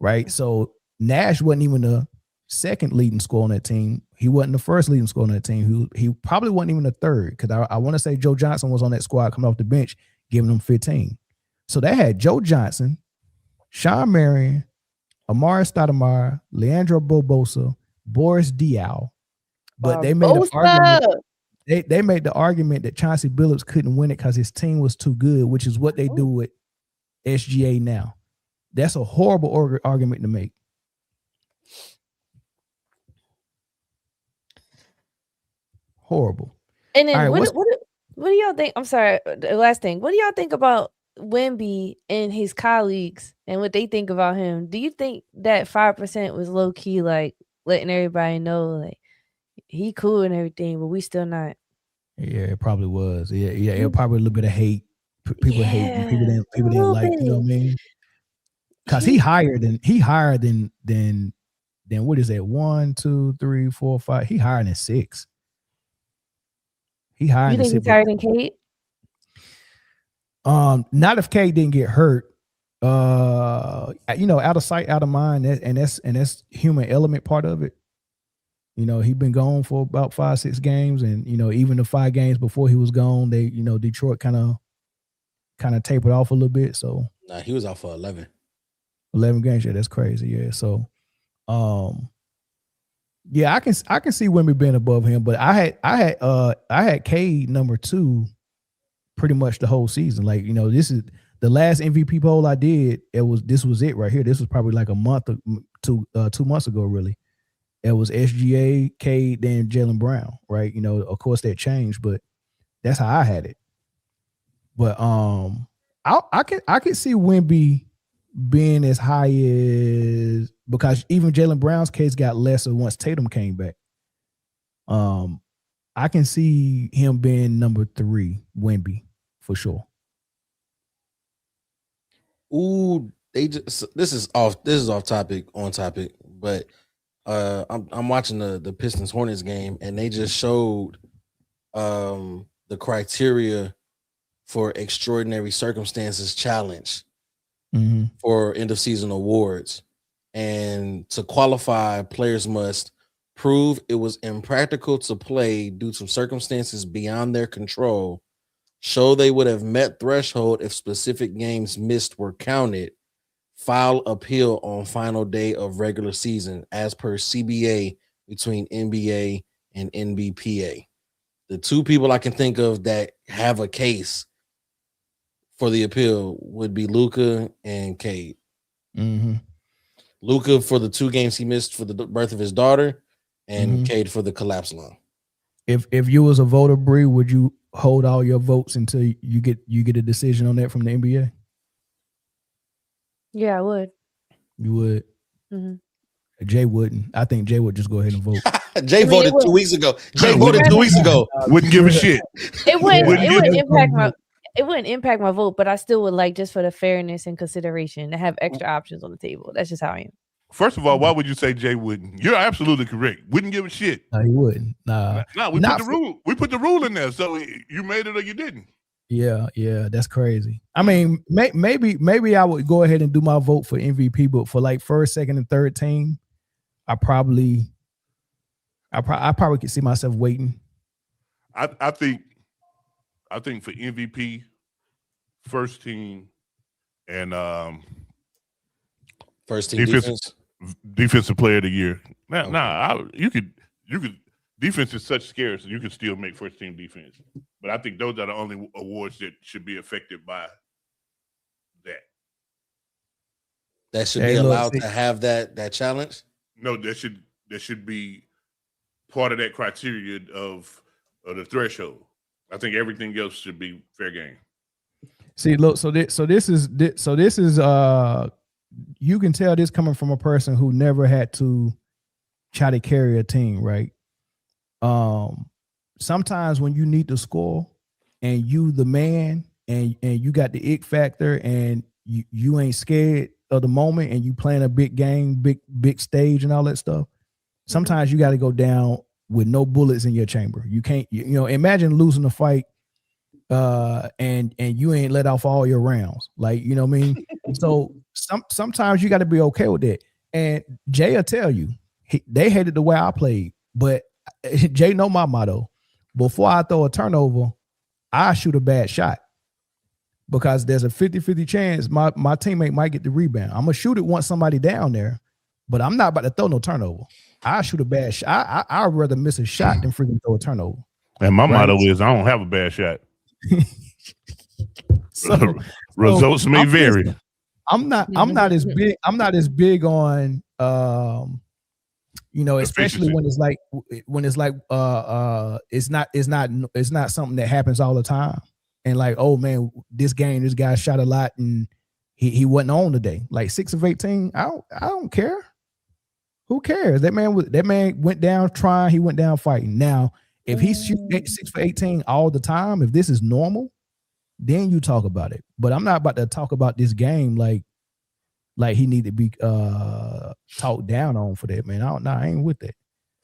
Right? So Nash wasn't even the second leading scorer on that team. He wasn't the first leading scorer on that team. He probably wasn't even the third, because I want to say Joe Johnson was on that squad coming off the bench, giving them 15. So they had Joe Johnson, Sean Marion, Amari Stoudemire, Leandro Bobosa, Boris Diaw. But they made the argument. They made the argument that Chauncey Billups couldn't win it because his team was too good, which is what they do with SGA now. That's a horrible argument to make. Horrible. And then what do y'all think? I'm sorry, the last thing. What do y'all think about Wemby and his colleagues and what they think about him, do you think that 5% was low key like letting everybody know like he cool and everything, but we still not? Yeah, it probably was. Yeah, it probably a little bit of hate. People hate and people Yeah, didn't like. You know what I mean? Because he higher than what is that? 1, 2, 3, 4, 5. He higher than 6. He higher You than think 6. he's higher than Kate? Not if Kate didn't get hurt. Out of sight, out of mind, and that's human element part of it. He'd been gone for about 5-6 games, and even the 5 games before he was gone, they Detroit kind of tapered off a little bit. So he was out for 11 games. Yeah, that's crazy. Yeah, so yeah, I can see Wemby being above him, but I had Cade number 2 pretty much the whole season. Like, this is the last MVP poll I did. This was it right here. This was probably like a month or 2 months ago, really. It was SGA, Cade, then Jaylen Brown, right? Of course that changed, but that's how I had it. But I could see Wemby being as high as, because even Jaylen Brown's case got lesser once Tatum came back. I can see him being number 3, Wemby, for sure. Ooh, this is off topic, on topic, but I'm watching the Pistons Hornets game, and they just showed the criteria for extraordinary circumstances challenge for end of season awards. And to qualify, players must prove it was impractical to play due to circumstances beyond their control, show they would have met threshold if specific games missed were counted, file appeal on final day of regular season as per CBA between NBA and NBPA. The 2 people I can think of that have a case for the appeal would be Luka and Cade. Luka for the 2 games he missed for the birth of his daughter, and Cade for the collapse line. If you was a voter, Bree, would you hold all your votes until you get a decision on that from the NBA? Yeah, I would. You would. Jay wouldn't. I think Jay would just go ahead and vote. Jay voted 2 weeks ago. Wouldn't give a shit. It wouldn't impact my vote, but I still would like, just for the fairness and consideration, to have extra options on the table. That's just how I am. First of all, why would you say Jay wouldn't? You're absolutely correct. Wouldn't give a shit. No, he wouldn't. No, we put the rule in there, so you made it or you didn't. Yeah, that's crazy. I mean, maybe I would go ahead and do my vote for MVP, but for like first, second, and third team, I probably could see myself waiting. I think for MVP, first team, and first team defensive player of the year. You could defense is such scarce, you can still make first team defense. But I think those are the only awards that should be affected by that. That should be allowed to have that challenge? No, that should be part of that criteria of the threshold. I think everything else should be fair game. See, look, so this is you can tell this coming from a person who never had to try to carry a team, right? Sometimes when you need to score and you the man and you got the ick factor and you ain't scared of the moment and you playing a big game, big stage and all that stuff, sometimes you got to go down with no bullets in your chamber. You can't, imagine losing a fight and you ain't let off all your rounds. Like, you know what I mean? So sometimes you got to be okay with that. And Jay will tell you, they hated the way I played, but Jay know my motto. Before I throw a turnover, I shoot a bad shot because there's a 50-50 chance my teammate might get the rebound. I'm going to shoot it once somebody down there, but I'm not about to throw no turnover. I shoot a bad shot. I'd rather miss a shot than freaking throw a turnover. And my motto is I don't have a bad shot. Results may vary. I'm not as big on especially when it's like it's not something that happens all the time. and like, oh man, this guy shot a lot and he wasn't on today. Like 6 of 18, I don't care. Who cares? That man went down trying. He went down fighting. Now, if he's shooting 6 for 18 all the time, if this is normal, then you talk about it. But I'm not about to talk about this game like he need to be talked down on for that, man. I ain't with that.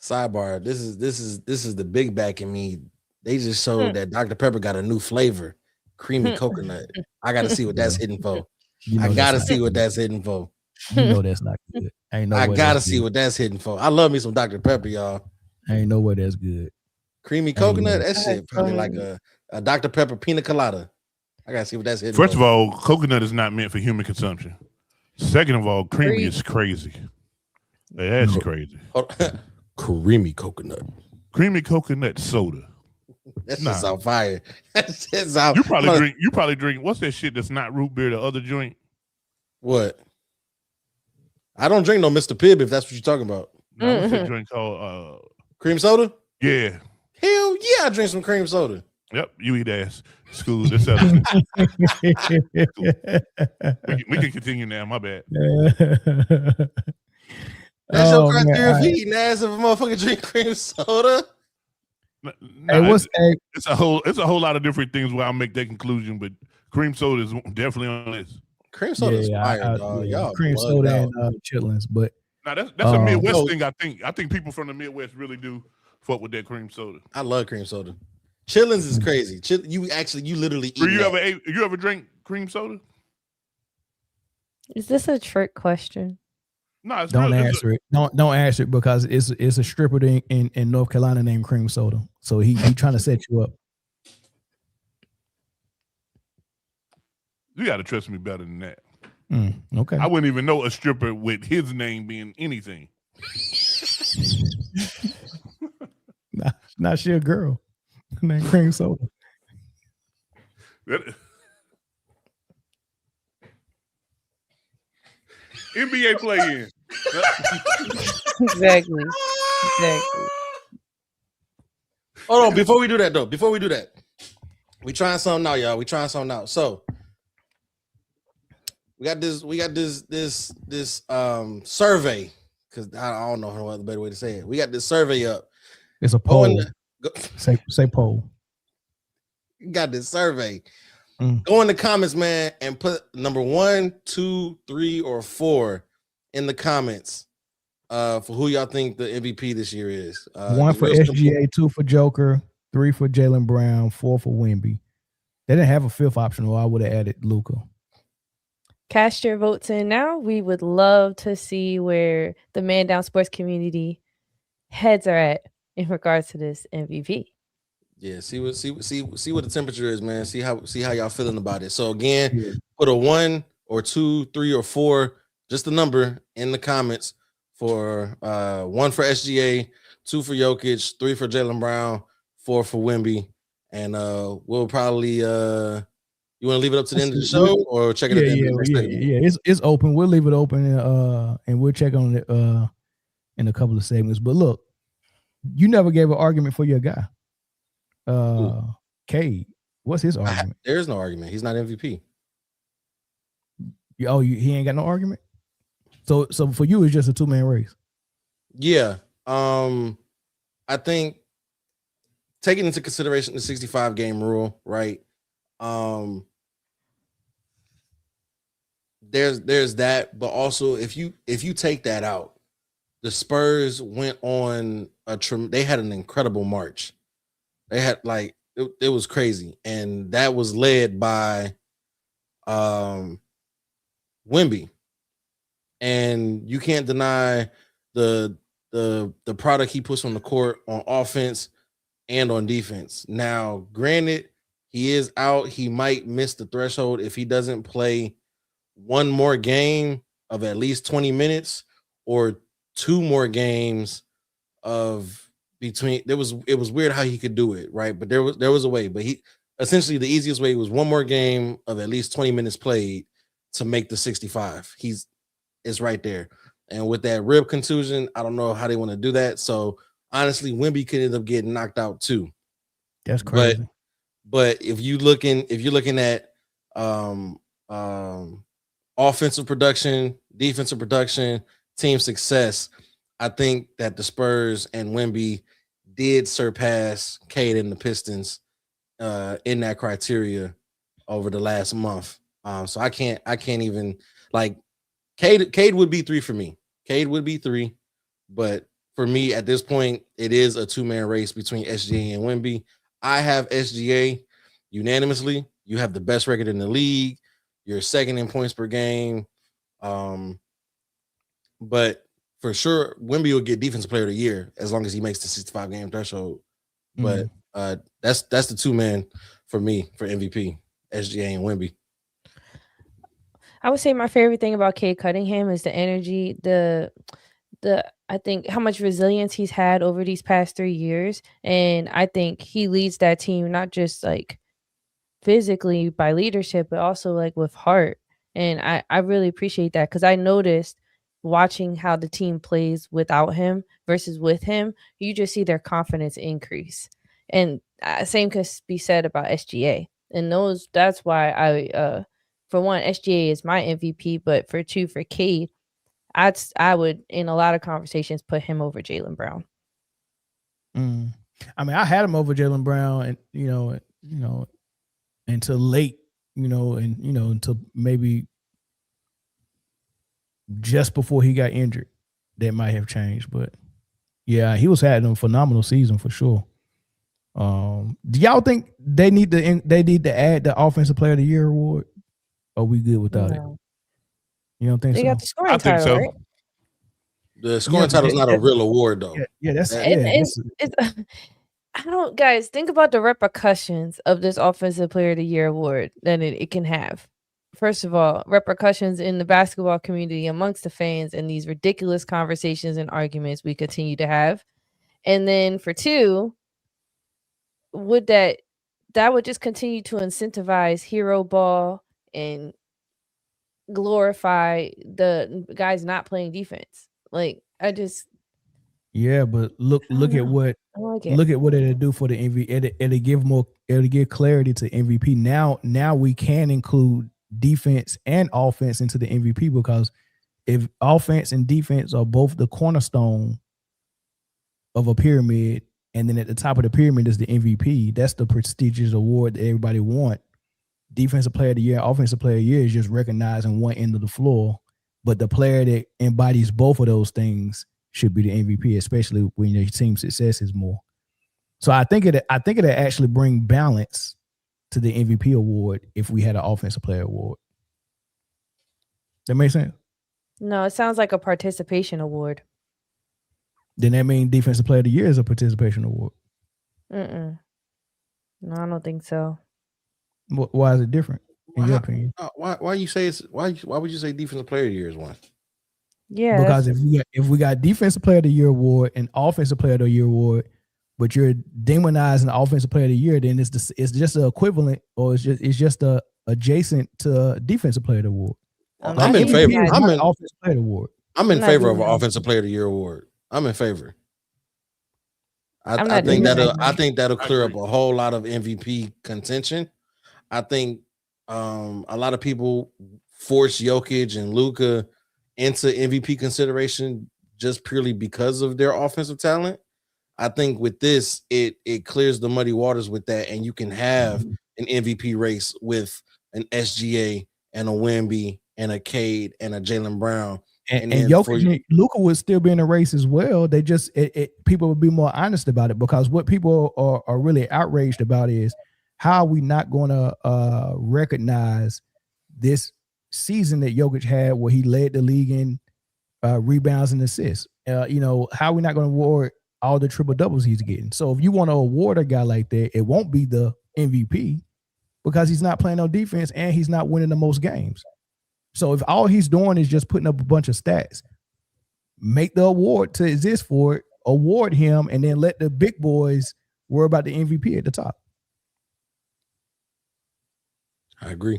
Sidebar. This is the big back in me. They just showed that Dr. Pepper got a new flavor, creamy coconut. I got to see what that's hitting for. I got to see what that's hitting for. You know that's not good. I gotta see what that's hitting for. I love me some Dr. Pepper, y'all. Ain't no way that's good. Creamy coconut, that shit probably like a Dr. Pepper pina colada. I gotta see what that's hitting. First of all, coconut is not meant for human consumption. Second of all, creamy is crazy. That's crazy. Creamy coconut. Creamy coconut soda. That's just on fire. That's just you probably drink what's that shit that's not root beer, the other joint? What? I don't drink no Mr. Pibb if that's what you're talking about. No, what's that drink called? Cream soda? Yeah. Hell yeah, I drink some cream soda. Yep, you eat ass. School, this other. We can continue now. My bad. That's your criteria for eating ass if a motherfucker drink cream soda. It's a whole lot of different things where I'll make that conclusion, but cream soda is definitely on this. Cream soda is fire, dog. Y'all cream soda and chitlins, but now that's a Midwest thing. I think people from the Midwest really do fuck with that cream soda. I love cream soda. Chitlins is crazy. You literally eat. You ever drink cream soda? Is this a trick question? No, don't answer it. Don't answer it because it's a stripper in North Carolina named Cream Soda. So he trying to set you up. You got to trust me better than that. Okay. I wouldn't even know a stripper with his name being anything. Not she a girl named Cream Soda. NBA play-in. Exactly. Hold on, before we do that, we trying something out, y'all. So we got this survey, because I don't know what the better way to say it. We got this survey up. It's a poll. Say poll. You got this survey. Go in the comments, man, and put number 1, 2, 3, or 4 in the comments for who y'all think the MVP this year is. 1 for SGA, 2 for Joker, 3 for Jaylen Brown, 4 for Wemby. They didn't have a 5th option, or I would have added Luka. Cast your votes in now. We would love to see where the Man Down sports community heads are at in regards to this MVP. Yeah, see what the temperature is, man. See how y'all feeling about it. So again, put a 1 or 2, 3, or 4, just the number in the comments for 1 for SGA, 2 for Jokic, 3 for Jaylen Brown, 4 for Wemby, and we'll probably you want to leave it up to the end of the show or check it at the end of the next segment? Yeah, it's open. We'll leave it open and we'll check on it in a couple of segments. But look, you never gave an argument for your guy. Cade, what's his argument? There's no argument. He's not MVP. He ain't got no argument. So for you, it's just a 2-man race. Yeah. I think taking into consideration the 65 game rule, right? There's that, but also if you take that out, the Spurs went on they had an incredible march. They had it was crazy, and that was led by Wemby. And you can't deny the product he puts on the court on offense and on defense. Now, granted, he is out. He might miss the threshold if he doesn't play one more game of at least 20 minutes or 2 more games of between. It was weird how he could do it, right? But there was a way. But he essentially the easiest way was 1 more game of at least 20 minutes played to make the 65. It's right there. And with that rib contusion, I don't know how they want to do that. So honestly, Wemby could end up getting knocked out too. That's crazy. But if you're looking at offensive production, defensive production, team success, I think that the Spurs and Wemby did surpass Cade and the Pistons in that criteria over the last month. So I can't even like Cade would be 3 for me. Cade would be 3, but for me at this point, it is a 2-man race between SGA and Wemby. I have SGA unanimously. You have the best record in the league. You're second in points per game. But for sure, Wemby will get Defensive Player of the Year as long as he makes the 65 game threshold. But that's the 2-man for me for MVP, SGA and Wemby. I would say my favorite thing about Cade Cunningham is the energy, the I think how much resilience he's had over these past 3 years, and I think he leads that team not just like physically by leadership, but also like with heart. And I really appreciate that because I noticed watching how the team plays without him versus with him, you just see their confidence increase. And same can be said about SGA. And that's why I for one, SGA is my MVP, but for 2, for Cade, I would in a lot of conversations put him over Jaylen Brown. I mean, I had him over Jaylen Brown, and you know, until late, until maybe just before he got injured, that might have changed. But yeah, he was having a phenomenal season for sure. Do y'all think they need to add the Offensive Player of the Year award? Or are we good without it? You don't think they so? got the scoring title, so. right? The scoring title is not a real award, though. It's I don't, guys, think about the repercussions of this Offensive Player of the Year award that it can have. First of all, repercussions in the basketball community amongst the fans and these ridiculous conversations and arguments we continue to have. And then for 2, would that would just continue to incentivize hero ball and glorify the guys not playing defense. Like but look at what it'll do for the MVP. It'll give clarity to MVP. Now we can include defense and offense into the MVP, because if offense and defense are both the cornerstone of a pyramid, and then at the top of the pyramid is the MVP, that's the prestigious award that everybody want. Defensive Player of the Year, Offensive Player of the Year is just recognizing one end of the floor, but the player that embodies both of those things should be the MVP, especially when your team success is more. So I think it'll actually bring balance to the MVP award if we had an Offensive Player award. That makes sense? No, it sounds like a participation award. Then that means Defensive Player of the Year is a participation award. No, I don't think so. Why is it different in your opinion? Why you say why would you say Defensive Player of the Year is one? Yeah, because if we got Defensive Player of the Year award and Offensive Player of the Year award, but you're demonizing the Offensive Player of the Year, then it's just the equivalent, or it's just adjacent to Defensive Player of the Award. I'm in favor. I'm in Offensive Player award. I'm in favor of an Offensive Player of the Year award. I'm in favor. I think that'll clear up a whole lot of MVP contention. I think a lot of people force Jokic and Luka into MVP consideration just purely because of their offensive talent. I think with this, it clears the muddy waters with that, and you can have an MVP race with an SGA and a Wemby and a Cade and a Jaylen Brown. And Jokic and Luka would still be in the race as well. They just people would be more honest about it, because what people are really outraged about is how are we not going to recognize this season that Jokic had, where he led the league in rebounds and assists. How are we not going to award all the triple doubles he's getting? So if you want to award a guy like that, it won't be the MVP, because he's not playing no defense and he's not winning the most games. So if all he's doing is just putting up a bunch of stats, make the award to exist for it, award him, and then let the big boys worry about the MVP at the top. I agree.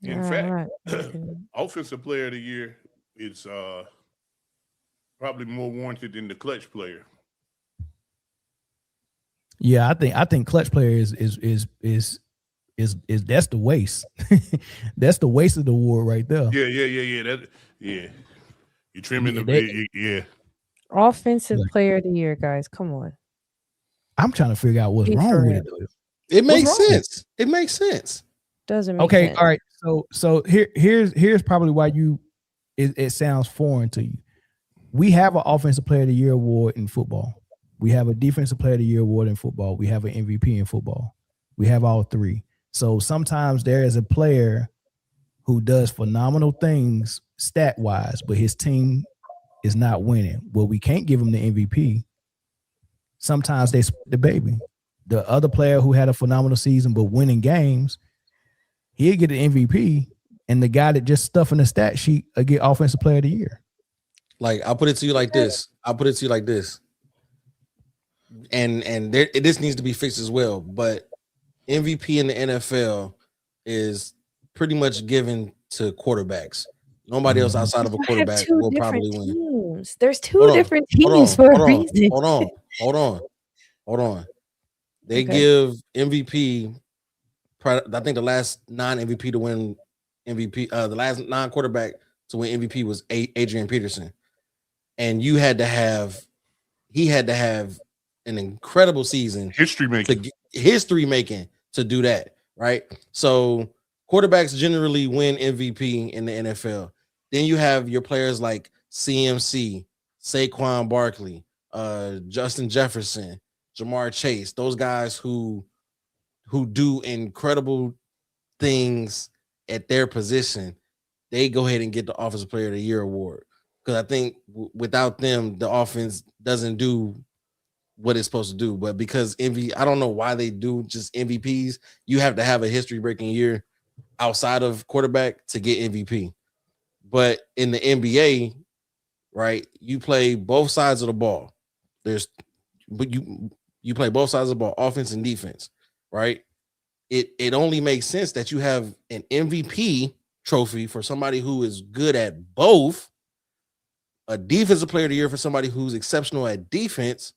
In fact, Offensive Player of the Year is probably more warranted than the clutch player. Yeah, I think clutch player is that's the waste. That's the waste of the award right there. Yeah. You trimming Yeah, Offensive Like- player of the year, guys. Come on. I'm trying to figure out what's Be wrong for with real. it though. It makes What's wrong? sense. It makes sense. Doesn't make Okay, sense. all right. So here's probably why it sounds foreign to you. We have an offensive player of the year award in football. We have a defensive player of the year award in football. We have an MVP in football. We have all three. So sometimes there is a player who does phenomenal things stat wise, but his team is not winning. Well, we can't give him the MVP. Sometimes they split the baby. The other player who had a phenomenal season but winning games, he'll get an MVP, and the guy that just stuffing the stat sheet will get offensive player of the year. Like, I'll put it to you like this. And this needs to be fixed as well. But MVP in the NFL is pretty much given to quarterbacks. Nobody else outside of a quarterback will probably win. Teams. There's two different teams for a reason. Hold on. They give MVP. I think the last non-MVP to win MVP, the last non-quarterback to win MVP was Adrian Peterson, and he had to have an incredible season, history making to do that, right? So quarterbacks generally win MVP in the NFL. Then you have your players like CMC, Saquon Barkley, Justin Jefferson, Jamar Chase, those guys who do incredible things at their position. They go ahead and get the Offensive Player of the Year award, because I think without them, the offense doesn't do what it's supposed to do. But because I don't know why they do just MVPs. You have to have a history-breaking year outside of quarterback to get MVP. But in the NBA, right, you play both sides of the ball. You play both sides of the ball, offense and defense, right? It only makes sense that you have an MVP trophy for somebody who is good at both, a defensive player of the year for somebody who's exceptional at defense,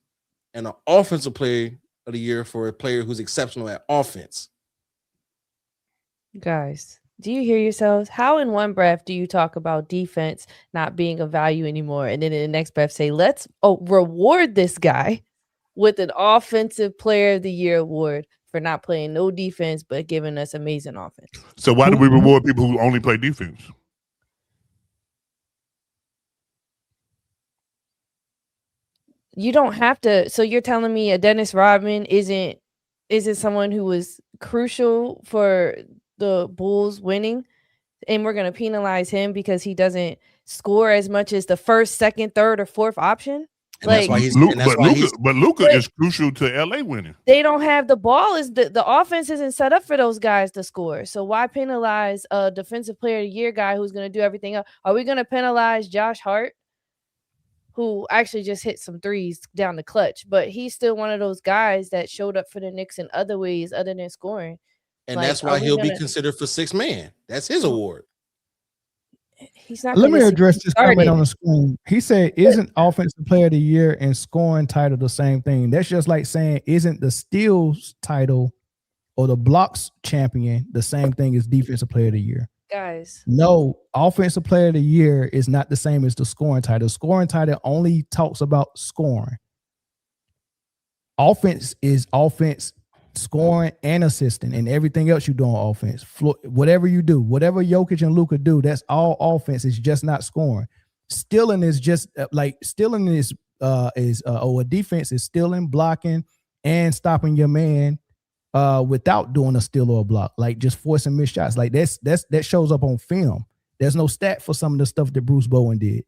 and an offensive player of the year for a player who's exceptional at offense. Guys, do you hear yourselves? How in one breath do you talk about defense not being of value anymore, and then in the next breath say, let's reward this guy with an offensive player of the year award for not playing no defense but giving us amazing offense? So why do we reward people who only play defense? You don't have to. So you're telling me a Dennis Rodman isn't someone who was crucial for the Bulls winning, and we're going to penalize him because he doesn't score as much as the first, second, third, or fourth option? And like, but Luka is crucial to LA winning. They don't have the ball. Is the offense isn't set up for those guys to score. So why penalize a defensive player of the year guy who's going to do everything else? Are we going to penalize Josh Hart, who actually just hit some threes down the clutch, but he's still one of those guys that showed up for the Knicks in other ways other than scoring? And like, that's why he'll be considered for sixth man. That's his award. He's not. Let me address this comment on the screen. He said, isn't offensive player of the year and scoring title the same thing? That's just like saying, isn't the steals title or the blocks champion the same thing as defensive player of the year? Guys, no, offensive player of the year is not the same as the scoring title. Scoring title only talks about scoring. Offense is offense, scoring and assisting, and everything else you do on offense. Whatever you do, whatever Jokic and Luka do, that's all offense. It's just not scoring. Stealing is just like stealing is a defense is stealing, blocking, and stopping your man without doing a steal or a block, like just forcing missed shots. Like that shows up on film. There's no stat for some of the stuff that Bruce Bowen did.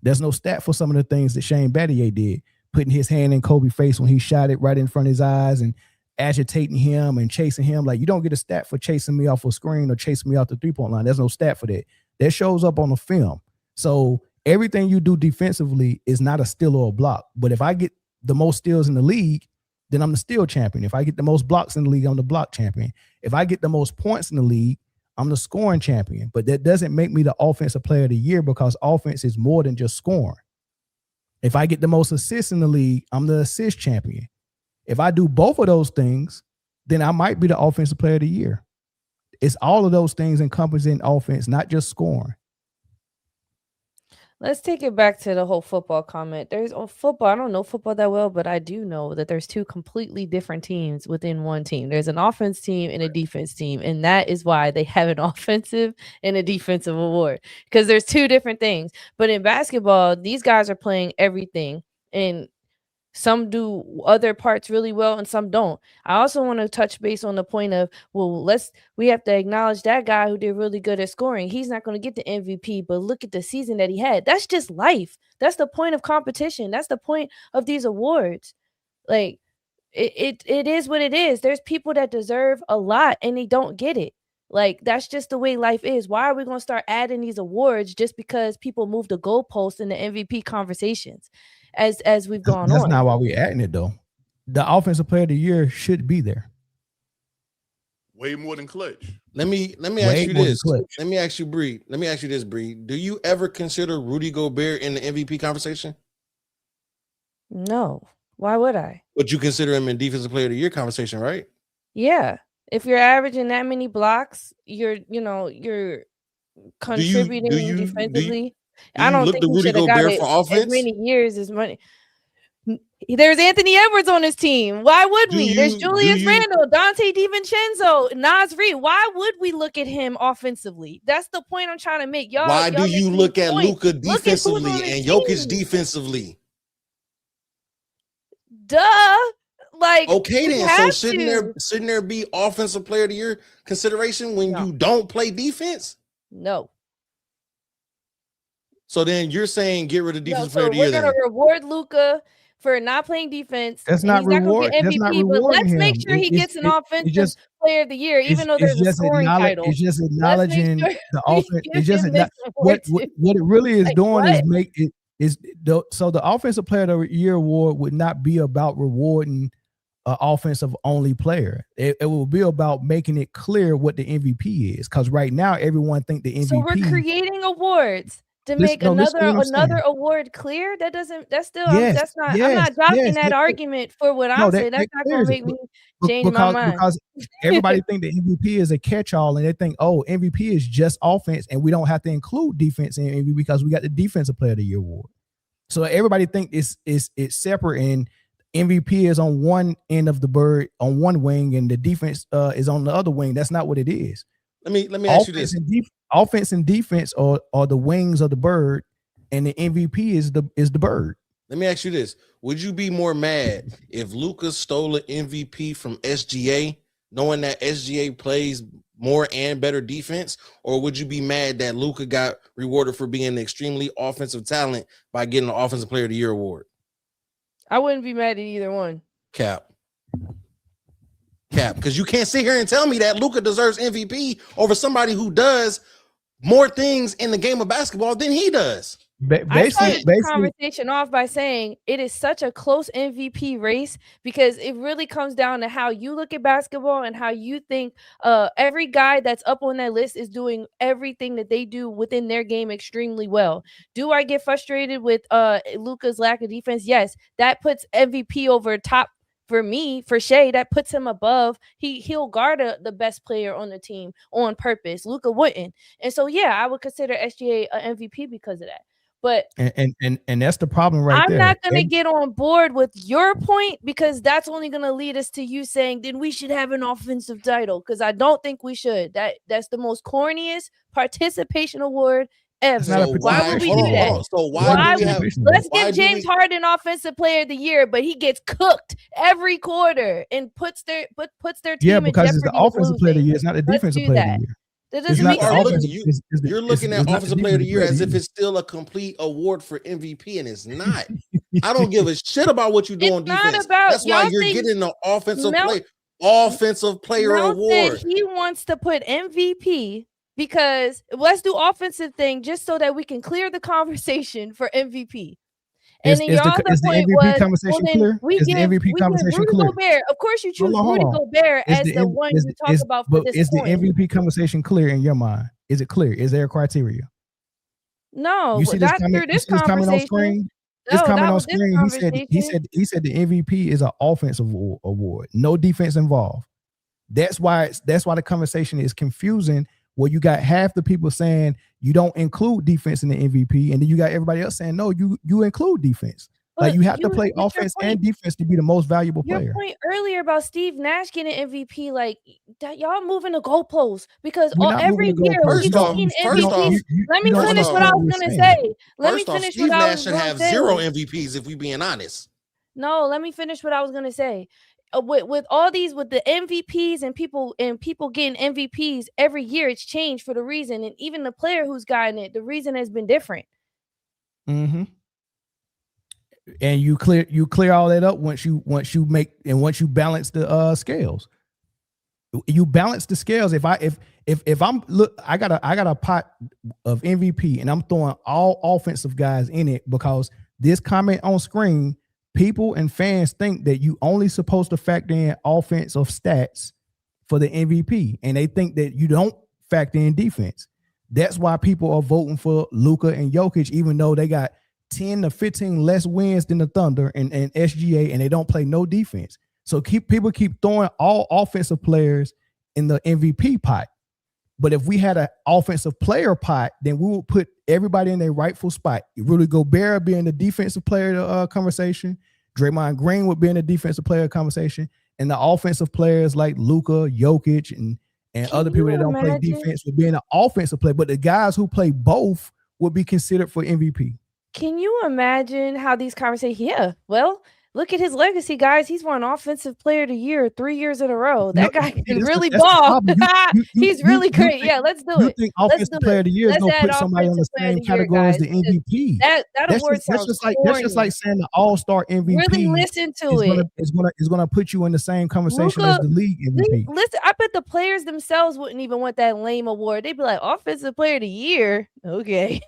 There's no stat for some of the things that Shane Battier did, putting his hand in Kobe's face when he shot it right in front of his eyes and agitating him and chasing him. Like, you don't get a stat for chasing me off a screen or chasing me off the 3-point line. There's no stat for that. That shows up on the film. So everything you do defensively is not a steal or a block. But if I get the most steals in the league, then I'm the steal champion. If I get the most blocks in the league, I'm the block champion. If I get the most points in the league, I'm the scoring champion. But that doesn't make me the offensive player of the year, because offense is more than just scoring. If I get the most assists in the league, I'm the assist champion. If I do both of those things, then I might be the offensive player of the year. It's all of those things encompassing offense, not just scoring. Let's take it back to the whole football comment. There's football. I don't know football that well, but I do know that there's two completely different teams within one team. There's an offense team and a defense team. And that is why they have an offensive and a defensive award, because there's two different things. But in basketball, these guys are playing everything, and some do other parts really well and some don't. I also want to touch base on the point of, well, we have to acknowledge that guy who did really good at scoring. He's not going to get the MVP, but look at the season that he had. That's just life. That's the point of competition. That's the point of these awards. Like, it is what it is. There's people that deserve a lot and they don't get it. Like, that's just the way life is. Why are we going to start adding these awards just because people move the goalposts in the MVP conversations as we've gone on? That's not why we're adding it, though. The offensive player of the year should be there. Way more than Clutch. Let me ask you this. Let me ask you, Bree. Let me ask you this, Bree. Do you ever consider Rudy Gobert in the MVP conversation? No. Why would I? But you consider him in defensive player of the year conversation, right? Yeah. If you're averaging that many blocks, you're contributing defensively. I don't think he should have got it as many years as money. There's Anthony Edwards on his team. Why would we? There's Julius Randle, Dante DiVincenzo, Naz Reid. Why would we look at him offensively? That's the point I'm trying to make. Why do you look at Luka defensively and Jokic defensively? Duh. Like, okay, then. So shouldn't there be offensive player of the year consideration when you don't play defense? No. So then you're saying get rid of defensive player of the year. We're gonna reward Luka for not playing defense. That's not reward. MVP, that's not but let's make him. sure he gets an offensive player of the year, even though there's a scoring title. It's just acknowledging the offense. It's just what it really is doing is make it so the offensive player of the year award would not be about rewarding an offensive only player. It will be about making it clear what the MVP is, because right now everyone think the MVP. So we're creating awards to make another award clear. That's not I'm not dropping that argument for what I'm saying. That's not going to make me change my mind. Because everybody think the MVP is a catch-all, and they think, oh, MVP is just offense, and we don't have to include defense in MVP because we got the defensive player of the year award. So everybody think it's separate, and MVP is on one end of the bird on one wing, and the defense is on the other wing. That's not what it is. Let me ask you this. Offense and defense are the wings of the bird, and the MVP is the bird. Let me ask you this. Would you be more mad if Luka stole an MVP from SGA, knowing that SGA plays more and better defense? Or would you be mad that Luka got rewarded for being an extremely offensive talent by getting an offensive player of the year award? I wouldn't be mad at either one. Cap, because you can't sit here and tell me that Luka deserves MVP over somebody who does more things in the game of basketball than he does. I started the conversation off by saying it is such a close MVP race because it really comes down to how you look at basketball and how you think every guy that's up on that list is doing everything that they do within their game extremely well. Do I get frustrated with Luka's lack of defense? Yes, that puts MVP over top. For me, for Shai, that puts him above. He'll guard the best player on the team on purpose. Luka wouldn't. And so, yeah, I would consider SGA an MVP because of that. But and that's the problem right there. I'm not going to get on board with your point because that's only going to lead us to you saying then we should have an offensive title, because I don't think we should. That's the most corniest participation award ever. So why would we do that? So let's give James Harden offensive player of the year, but he gets cooked every quarter and puts their team in because it's the offensive player of the year, it's not the defensive player of the year. That doesn't make sense. You're looking at offensive player of the year as if it's still a complete award for MVP, and it's not. I don't give a shit about what you do on defense. That's why you're getting the offensive player award. He wants to put MVP. Because let's do offensive thing just so that we can clear the conversation for MVP. And then your other point was, we give Rudy Gobert. Of course, you choose Rudy Gobert as the one you talk about for this point. Is the MVP conversation clear in your mind? Is it clear? Is there a criteria? No, not through this conversation. his comment on was this screen, he said the MVP is an offensive award, no defense involved. That's why the conversation is confusing. Where you got half the people saying you don't include defense in the MVP, and then you got everybody else saying no, you include defense. Like you have to play offense and defense to be the most valuable player. Your point earlier about Steve Nash getting MVP, like that, y'all moving the goalposts because every year we've seen MVPs. Let me finish what I was gonna say. First off, Steve Nash should have 0 MVPs if we being honest. No, let me finish what I was gonna say. With all these, with the MVPs and people getting MVPs every year, it's changed for the reason, and even the player who's gotten it, the reason has been different. Mm-hmm. And you clear all that up once you balance the scales. You balance the scales. If I'm I got a pot of MVP and I'm throwing all offensive guys in it because this comment on screen, people and fans think that you only supposed to factor in offensive stats for the MVP, and they think that you don't factor in defense. That's why people are voting for Luka and Jokic, even though they got 10 to 15 less wins than the Thunder and SGA, and they don't play no defense. So people keep throwing all offensive players in the MVP pot. But if we had an offensive player pot, then we would put everybody in their rightful spot. Rudy Gobert being the defensive player conversation, Draymond Green would be in the defensive player conversation, and the offensive players like Luka, Jokic, and other people that don't play defense would be in the offensive play. But the guys who play both would be considered for MVP. Can you imagine how these conversations? Yeah, well, look at his legacy, guys. He's won Offensive Player of the Year 3 years in a row. That guy can really ball. He's really great. Yeah, let's do it. Think Offensive Player of the Year is going to put somebody on the same category as the MVP. That award sounds that's just like saying the All-Star MVP. Really listen to it. It's going to put you in the same conversation as the league MVP. Listen, I bet the players themselves wouldn't even want that lame award. They'd be like, Offensive Player of the Year. Okay.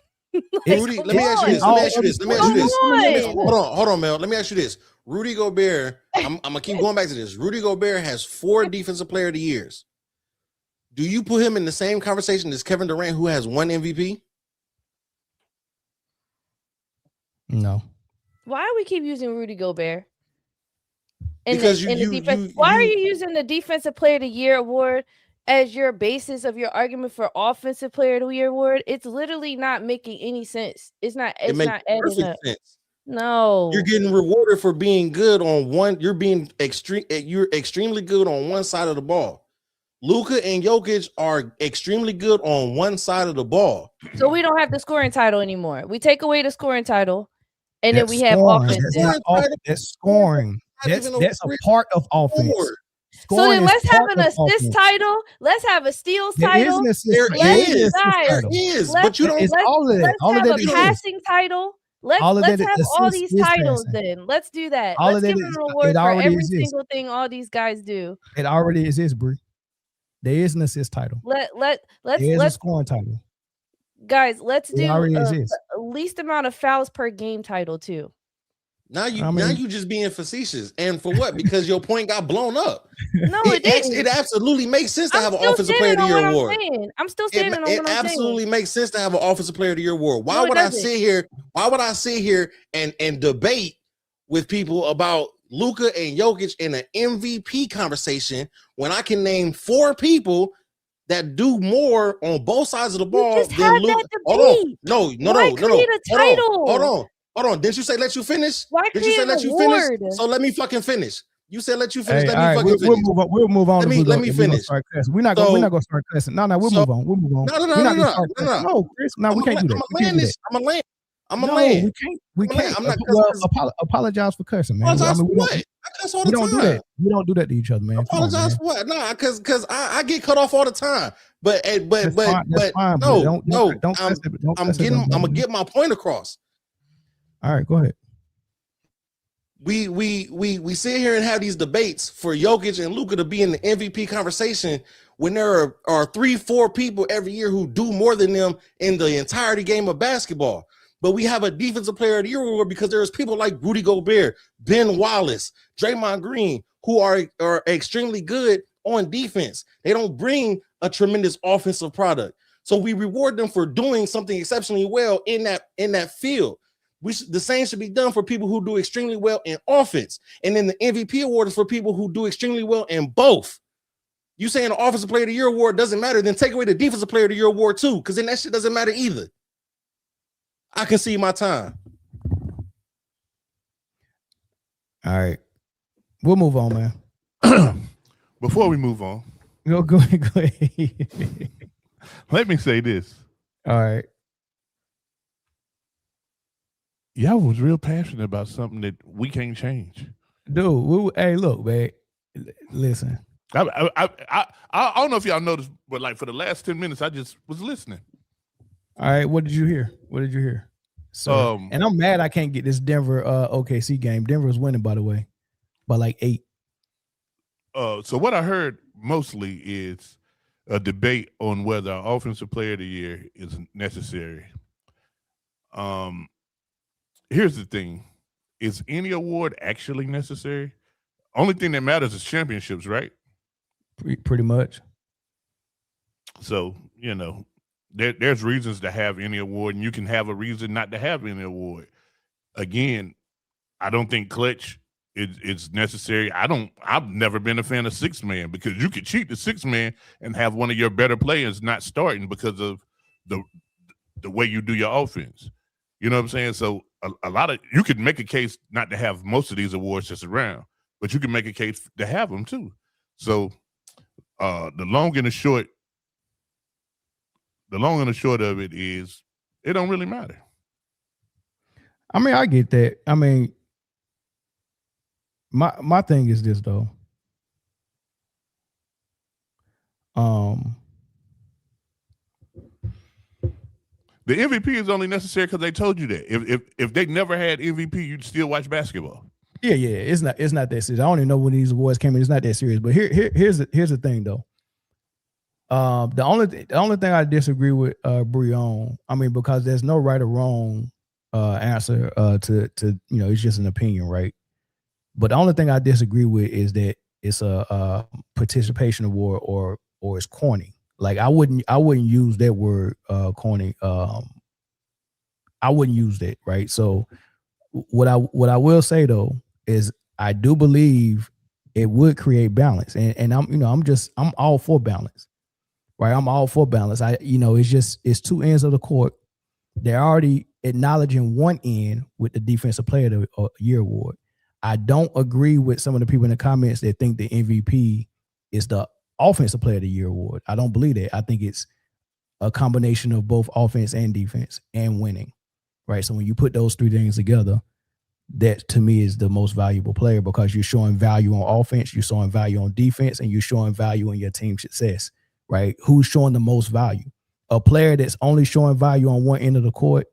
Rudy, let me ask you this. Hold on, Mel. Let me ask you this. Rudy Gobert, I'm gonna keep going back to this. Rudy Gobert has 4 Defensive Player of the Years. Do you put him in the same conversation as Kevin Durant, who has 1 MVP? No. Why do we keep using Rudy Gobert? Why are you using the Defensive Player of the Year award as your basis of your argument for Offensive Player of the Year award? It's literally not making any sense. It makes adding up. Sense. No, you're getting rewarded for being good on one. You're extremely good on one side of the ball. Luka and Jokic are extremely good on one side of the ball. So we don't have the scoring title anymore. We take away the scoring title, and then we have offense. That's scoring. That's a part of offense. So then let's have an assist title. Let's have a steals title. There is, but you don't. Let's have a passing title. Let's have all these titles then. Let's do that. Let's give them an award for every single thing all these guys do. It already exists, Bree. There is an assist title. Let's a scoring title. Guys, let's do least amount of fouls per game title too. Now you just being facetious, and for what? Because your point got blown up. No, it absolutely makes sense to have an Offensive Player of the Year award. I'm still standing on what I'm saying. It absolutely makes sense to have an Offensive Player of the Year award. Why would I sit here and debate with people about Luka and Jokic in an MVP conversation when I can name 4 people that do more on both sides of the ball than Luka? No. Hold on. Didn't you say let you finish? Did you say let you finish? So let me fucking finish. You said let you finish. Finish. We'll move on. Let me finish. We're not gonna start cussing. No, we'll move on. No, Chris. No, we can't do that. I'm gonna land. We can't. I'm not apologize for cussing, man. Apologize for what? I cuss all the time. We don't do that to each other, man. Apologize for what? Nah, because I get cut off all the time. But no. I'm gonna get my point across. All right, go ahead. We sit here and have these debates for Jokic and Luka to be in the MVP conversation when there are 3-4 people every year who do more than them in the entirety game of basketball. But we have a Defensive Player of the Year award because there's people like Rudy Gobert, Ben Wallace, Draymond Green, who are extremely good on defense. They don't bring a tremendous offensive product. So we reward them for doing something exceptionally well in that field. The same should be done for people who do extremely well in offense. And then the MVP award is for people who do extremely well in both. You saying the Offensive Player of the Year award doesn't matter, then take away the Defensive Player of the Year award too, because then that shit doesn't matter either. I can see my time. All right. We'll move on, man. Before we move on, go ahead. Let me say this. All right. Y'all was real passionate about something that we can't change. Dude, hey, look, man. Listen. I don't know if y'all noticed, but like for the last 10 minutes, I just was listening. All right, what did you hear? So, and I'm mad I can't get this Denver OKC game. Denver's winning, by the way, by like 8. So what I heard mostly is a debate on whether Offensive Player of the Year is necessary. Here's the thing. Is any award actually necessary? Only thing that matters is championships, right? Pretty much. So, there's reasons to have any award, and you can have a reason not to have any award. Again, I don't think clutch is necessary. I've never been a fan of 6-man, because you could cheat the 6-man and have one of your better players not starting because of the way you do your offense. You know what I'm saying? So a lot of you could make a case not to have most of these awards just around, but you can make a case to have them too. So the long and the short of it is it don't really matter. I mean, I get that. I mean, my thing is this though. The MVP is only necessary because they told you that. If they never had MVP, you'd still watch basketball. Yeah. It's not that serious. I don't even know when these awards came in. It's not that serious. But here's the thing though. The only thing I disagree with Briana, I mean, because there's no right or wrong answer to it's just an opinion, right? But the only thing I disagree with is that it's a participation award or it's corny. Like I wouldn't use that word corny. I wouldn't use that, right? So what I will say though is I do believe it would create balance, and I'm all for balance, right? I'm all for balance. It's two ends of the court. They're already acknowledging one end with the Defensive Player of the Year award. I don't agree with some of the people in the comments that think the MVP is the Offensive Player of the Year award. I don't believe that. I think it's a combination of both offense and defense and winning, right? So when you put those three things together, that to me is the most valuable player, because you're showing value on offense, you're showing value on defense, and you're showing value in your team's success, right? Who's showing the most value? A player that's only showing value on one end of the court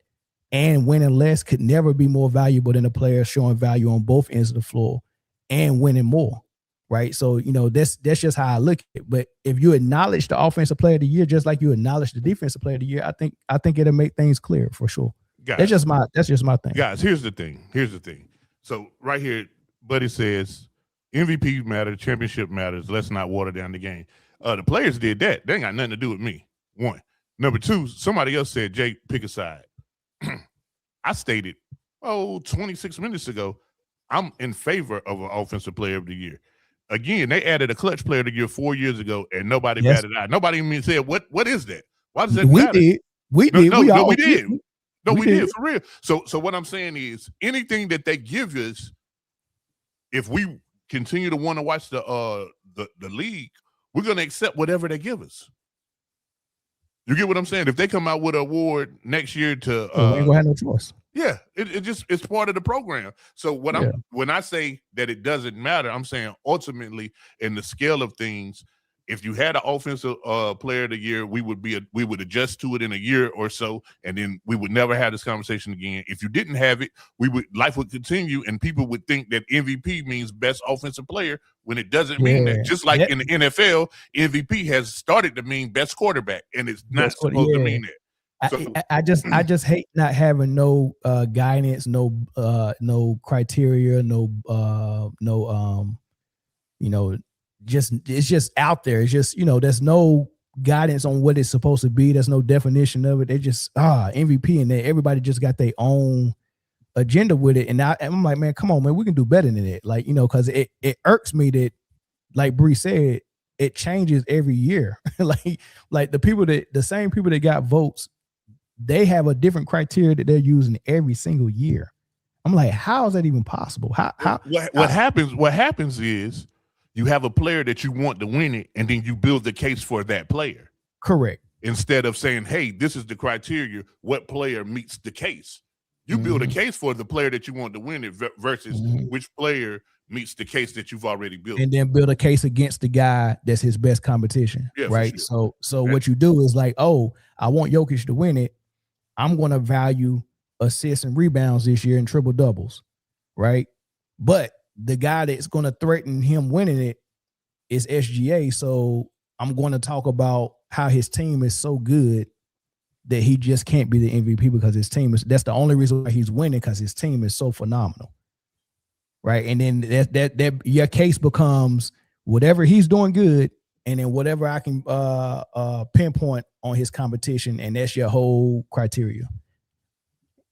and winning less could never be more valuable than a player showing value on both ends of the floor and winning more. Right. So, that's just how I look at it. But if you acknowledge the Offensive Player of the Year, just like you acknowledge the Defensive Player of the Year, I think it'll make things clear for sure. Guys, that's just my thing. Guys, here's the thing. So right here, Buddy says MVP matters, championship matters. Let's not water down the game. The players did that. They ain't got nothing to do with me. One. Number two, somebody else said, Jake, pick a side. I stated, 26 minutes ago, I'm in favor of an Offensive Player of the Year. Again, they added a clutch player of the year 4 years ago, and nobody batted out. Nobody even said, what is that? Why does that matter? We did for real. So what I'm saying is, anything that they give us, if we continue to want to watch the league, we're going to accept whatever they give us. You get what I'm saying? If they come out with an award next year to we ain't gonna have no choice. Yeah, it's part of the program. So when I say that it doesn't matter, I'm saying ultimately in the scale of things, if you had an Offensive Player of the Year, we would adjust to it in a year or so, and then we would never have this conversation again. If you didn't have it, life would continue, and people would think that MVP means best offensive player when it doesn't mean that. Just like in the NFL, MVP has started to mean best quarterback, and it's not supposed to mean that. So, I just hate not having no guidance, no criteria, it's just out there. It's just, there's no guidance on what it's supposed to be. There's no definition of it. They just MVP, and everybody just got their own agenda with it, and I'm like, man, come on, man, we can do better than it. Like, because it irks me that, like Bree said, it changes every year. like the same people that got votes, they have a different criteria that they're using every single year. I'm like, how is that even possible? What happens is you have a player that you want to win it, and then you build the case for that player. Correct. Instead of saying, hey, this is the criteria, what player meets the case? You build a case for the player that you want to win it versus which player meets the case that you've already built. And then build a case against the guy that's his best competition. Yeah, right. Sure. So what you do is like, oh, I want Jokic to win it. I'm going to value assists and rebounds this year and triple doubles. Right. But the guy that's going to threaten him winning it is SGA. So I'm going to talk about how his team is so good that he just can't be the MVP because his team that's the only reason why he's winning, because his team is so phenomenal. Right. And then that your case becomes whatever he's doing good, and then whatever I can pinpoint on his competition, and that's your whole criteria.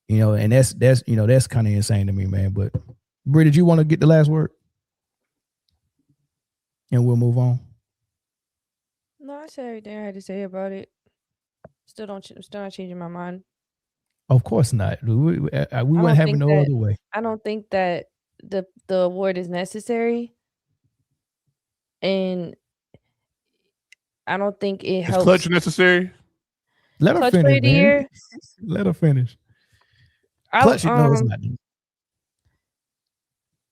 And that's kind of insane to me, man. But Bri, did you want to get the last word? And we'll move on. No, I said everything I had to say about it. Still not changing my mind. Of course not. We wouldn't have it no other way. I don't think that the award is necessary, and I don't think it helps. Is clutch necessary? Let her finish, man. Let her finish. Clutch, no, it's not.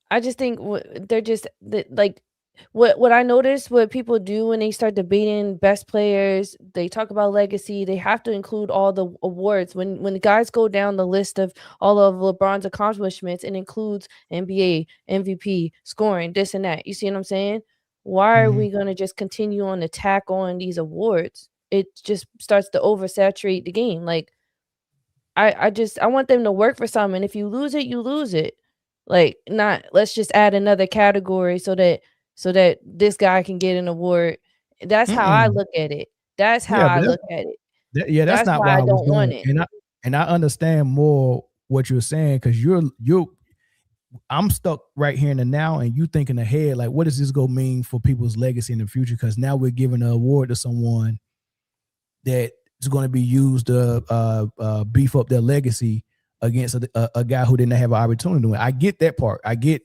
I just think they're just like. What I noticed, what people do when they start debating best players, they talk about legacy. They have to include all the awards. When the guys go down the list of all of LeBron's accomplishments, it includes NBA, MVP, scoring, this and that. You see what I'm saying? Why are we going to just continue on to tack on these awards? It just starts to oversaturate the game. Like, I want them to work for something. If you lose it, you lose it. Like, not let's just add another category so that this guy can get an award. That's how I look at it. That's how I look at it. That's not why I don't want it. And I understand more what you're saying, because I'm stuck right here in the now, and you thinking ahead, like, what does this go mean for people's legacy in the future? Because now we're giving an award to someone that is going to be used to beef up their legacy against a guy who didn't have an opportunity to win. I get that part. I get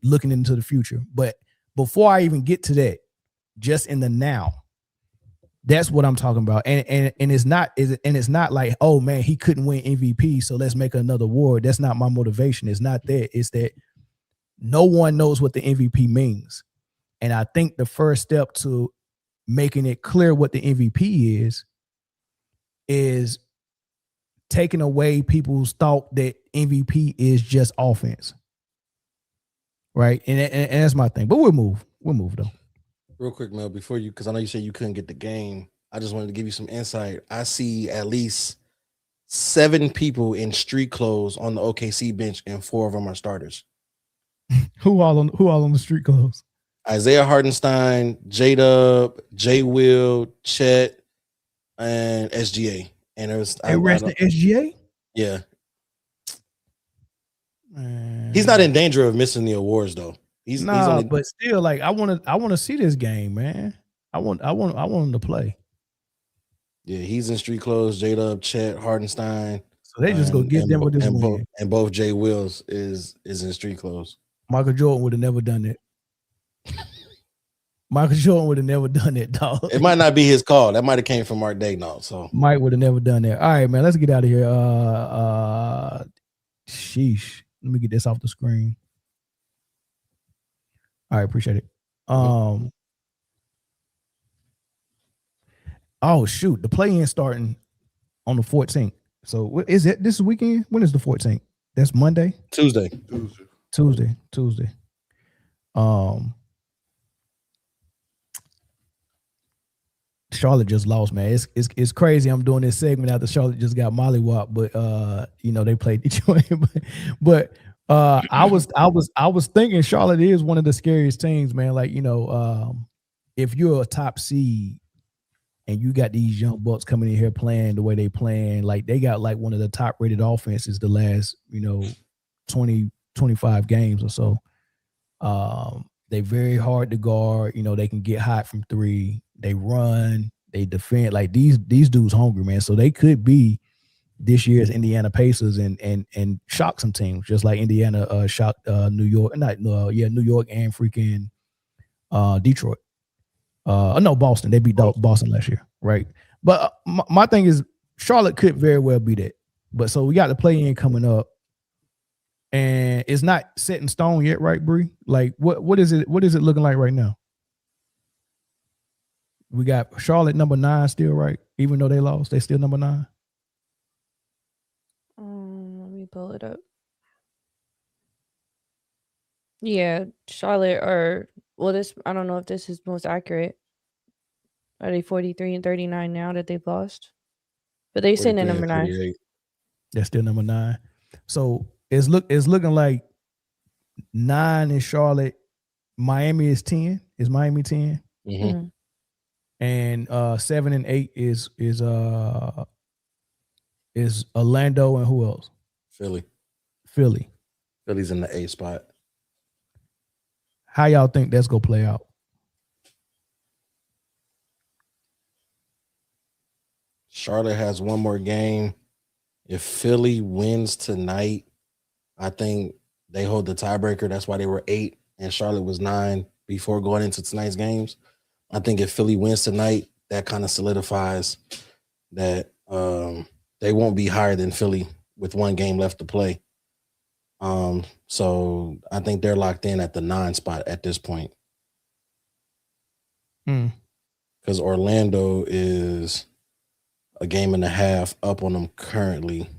looking into the future, but before I even get to that, just in the now, that's what I'm talking about. And it's not like, oh man, he couldn't win MVP, so let's make another award. That's not my motivation. It's not that. It's that no one knows what the MVP means. And I think the first step to making it clear what the MVP is taking away people's thought that MVP is just offense. Right. And that's my thing. But we'll move though. Real quick, Mel, before you, because I know you said you couldn't get the game. I just wanted to give you some insight. I see at least 7 people in street clothes on the OKC bench, and 4 of them are starters. Who all on the street clothes? Isaiah Hartenstein, J-Dub, J. Will, Chet, and SGA. And it was SGA? Yeah. He's not in danger of missing the awards though. But still, like, I want to see this game, man. I want him to play. Yeah, he's in street clothes. J-Dub, Chet, Hartenstein. So they just go get them with this win. And both J. Wills is in street clothes. Michael Jordan would have never done that. Michael Jordan would have never done that, dog. It might not be his call. That might have came from Mark Daigneault. So Mike would have never done that. All right, man. Let's get out of here. Sheesh. Let me get this off the screen. All right, appreciate it. Oh shoot, the play-in starting on the 14th. So what is it this weekend? When is the 14th? That's Monday? Tuesday. Charlotte just lost, man. It's crazy. I'm doing this segment after Charlotte just got mollywopped, but they played Detroit. but I was thinking Charlotte is one of the scariest teams, man. Like, if you're a top seed and you got these young bucks coming in here playing the way they playing, like they got like one of the top rated offenses the last, 20, 25 games or so. They very hard to guard. You know, they can get hot from three. They run. They defend. Like these dudes hungry, man. So they could be this year's Indiana Pacers and shock some teams, just like Indiana shocked New York, New York and freaking Detroit. No, Boston. They beat Boston last year, right? But my thing is, Charlotte could very well be that. But so we got the play-in coming up, and it's not set in stone yet, right, Bree? Like, what is it? What is it looking like right now? We got Charlotte number 9 still, right? Even though they lost, they still number 9. Let me pull it up. Yeah, Charlotte I don't know if this is most accurate. Are they 43 and 39 now that they've lost? But they sitting at number 9. They're still number 9. So it's looking like 9 is Charlotte. Miami is 10. Is Miami 10? Mm-hmm. And 7 and 8 is Orlando and who else? Philly. Philly's in the 8 spot. How y'all think that's gonna play out? Charlotte has one more game. If Philly wins tonight, I think they hold the tiebreaker. That's why they were 8 and Charlotte was 9 before going into tonight's games. I think if Philly wins tonight, that kind of solidifies that they won't be higher than Philly with one game left to play. So I think they're locked in at the 9 spot at this point. Because Orlando is a game and a half up on them currently.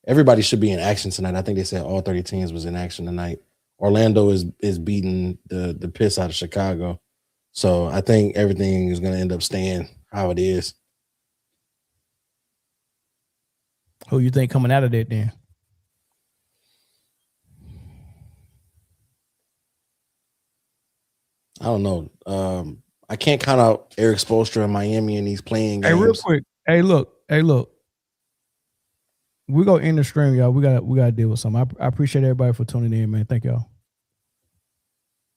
Everybody should be in action tonight. I think they said all 30 teams was in action tonight. Orlando is beating the piss out of Chicago. So I think everything is going to end up staying how it is. Who you think coming out of that then? I don't know. I can't count out Eric Spoelstra in Miami in these playing games. Hey, real quick. Hey, look. We're gonna end the stream, y'all. We gotta deal with something. I appreciate everybody for tuning in, man. Thank y'all.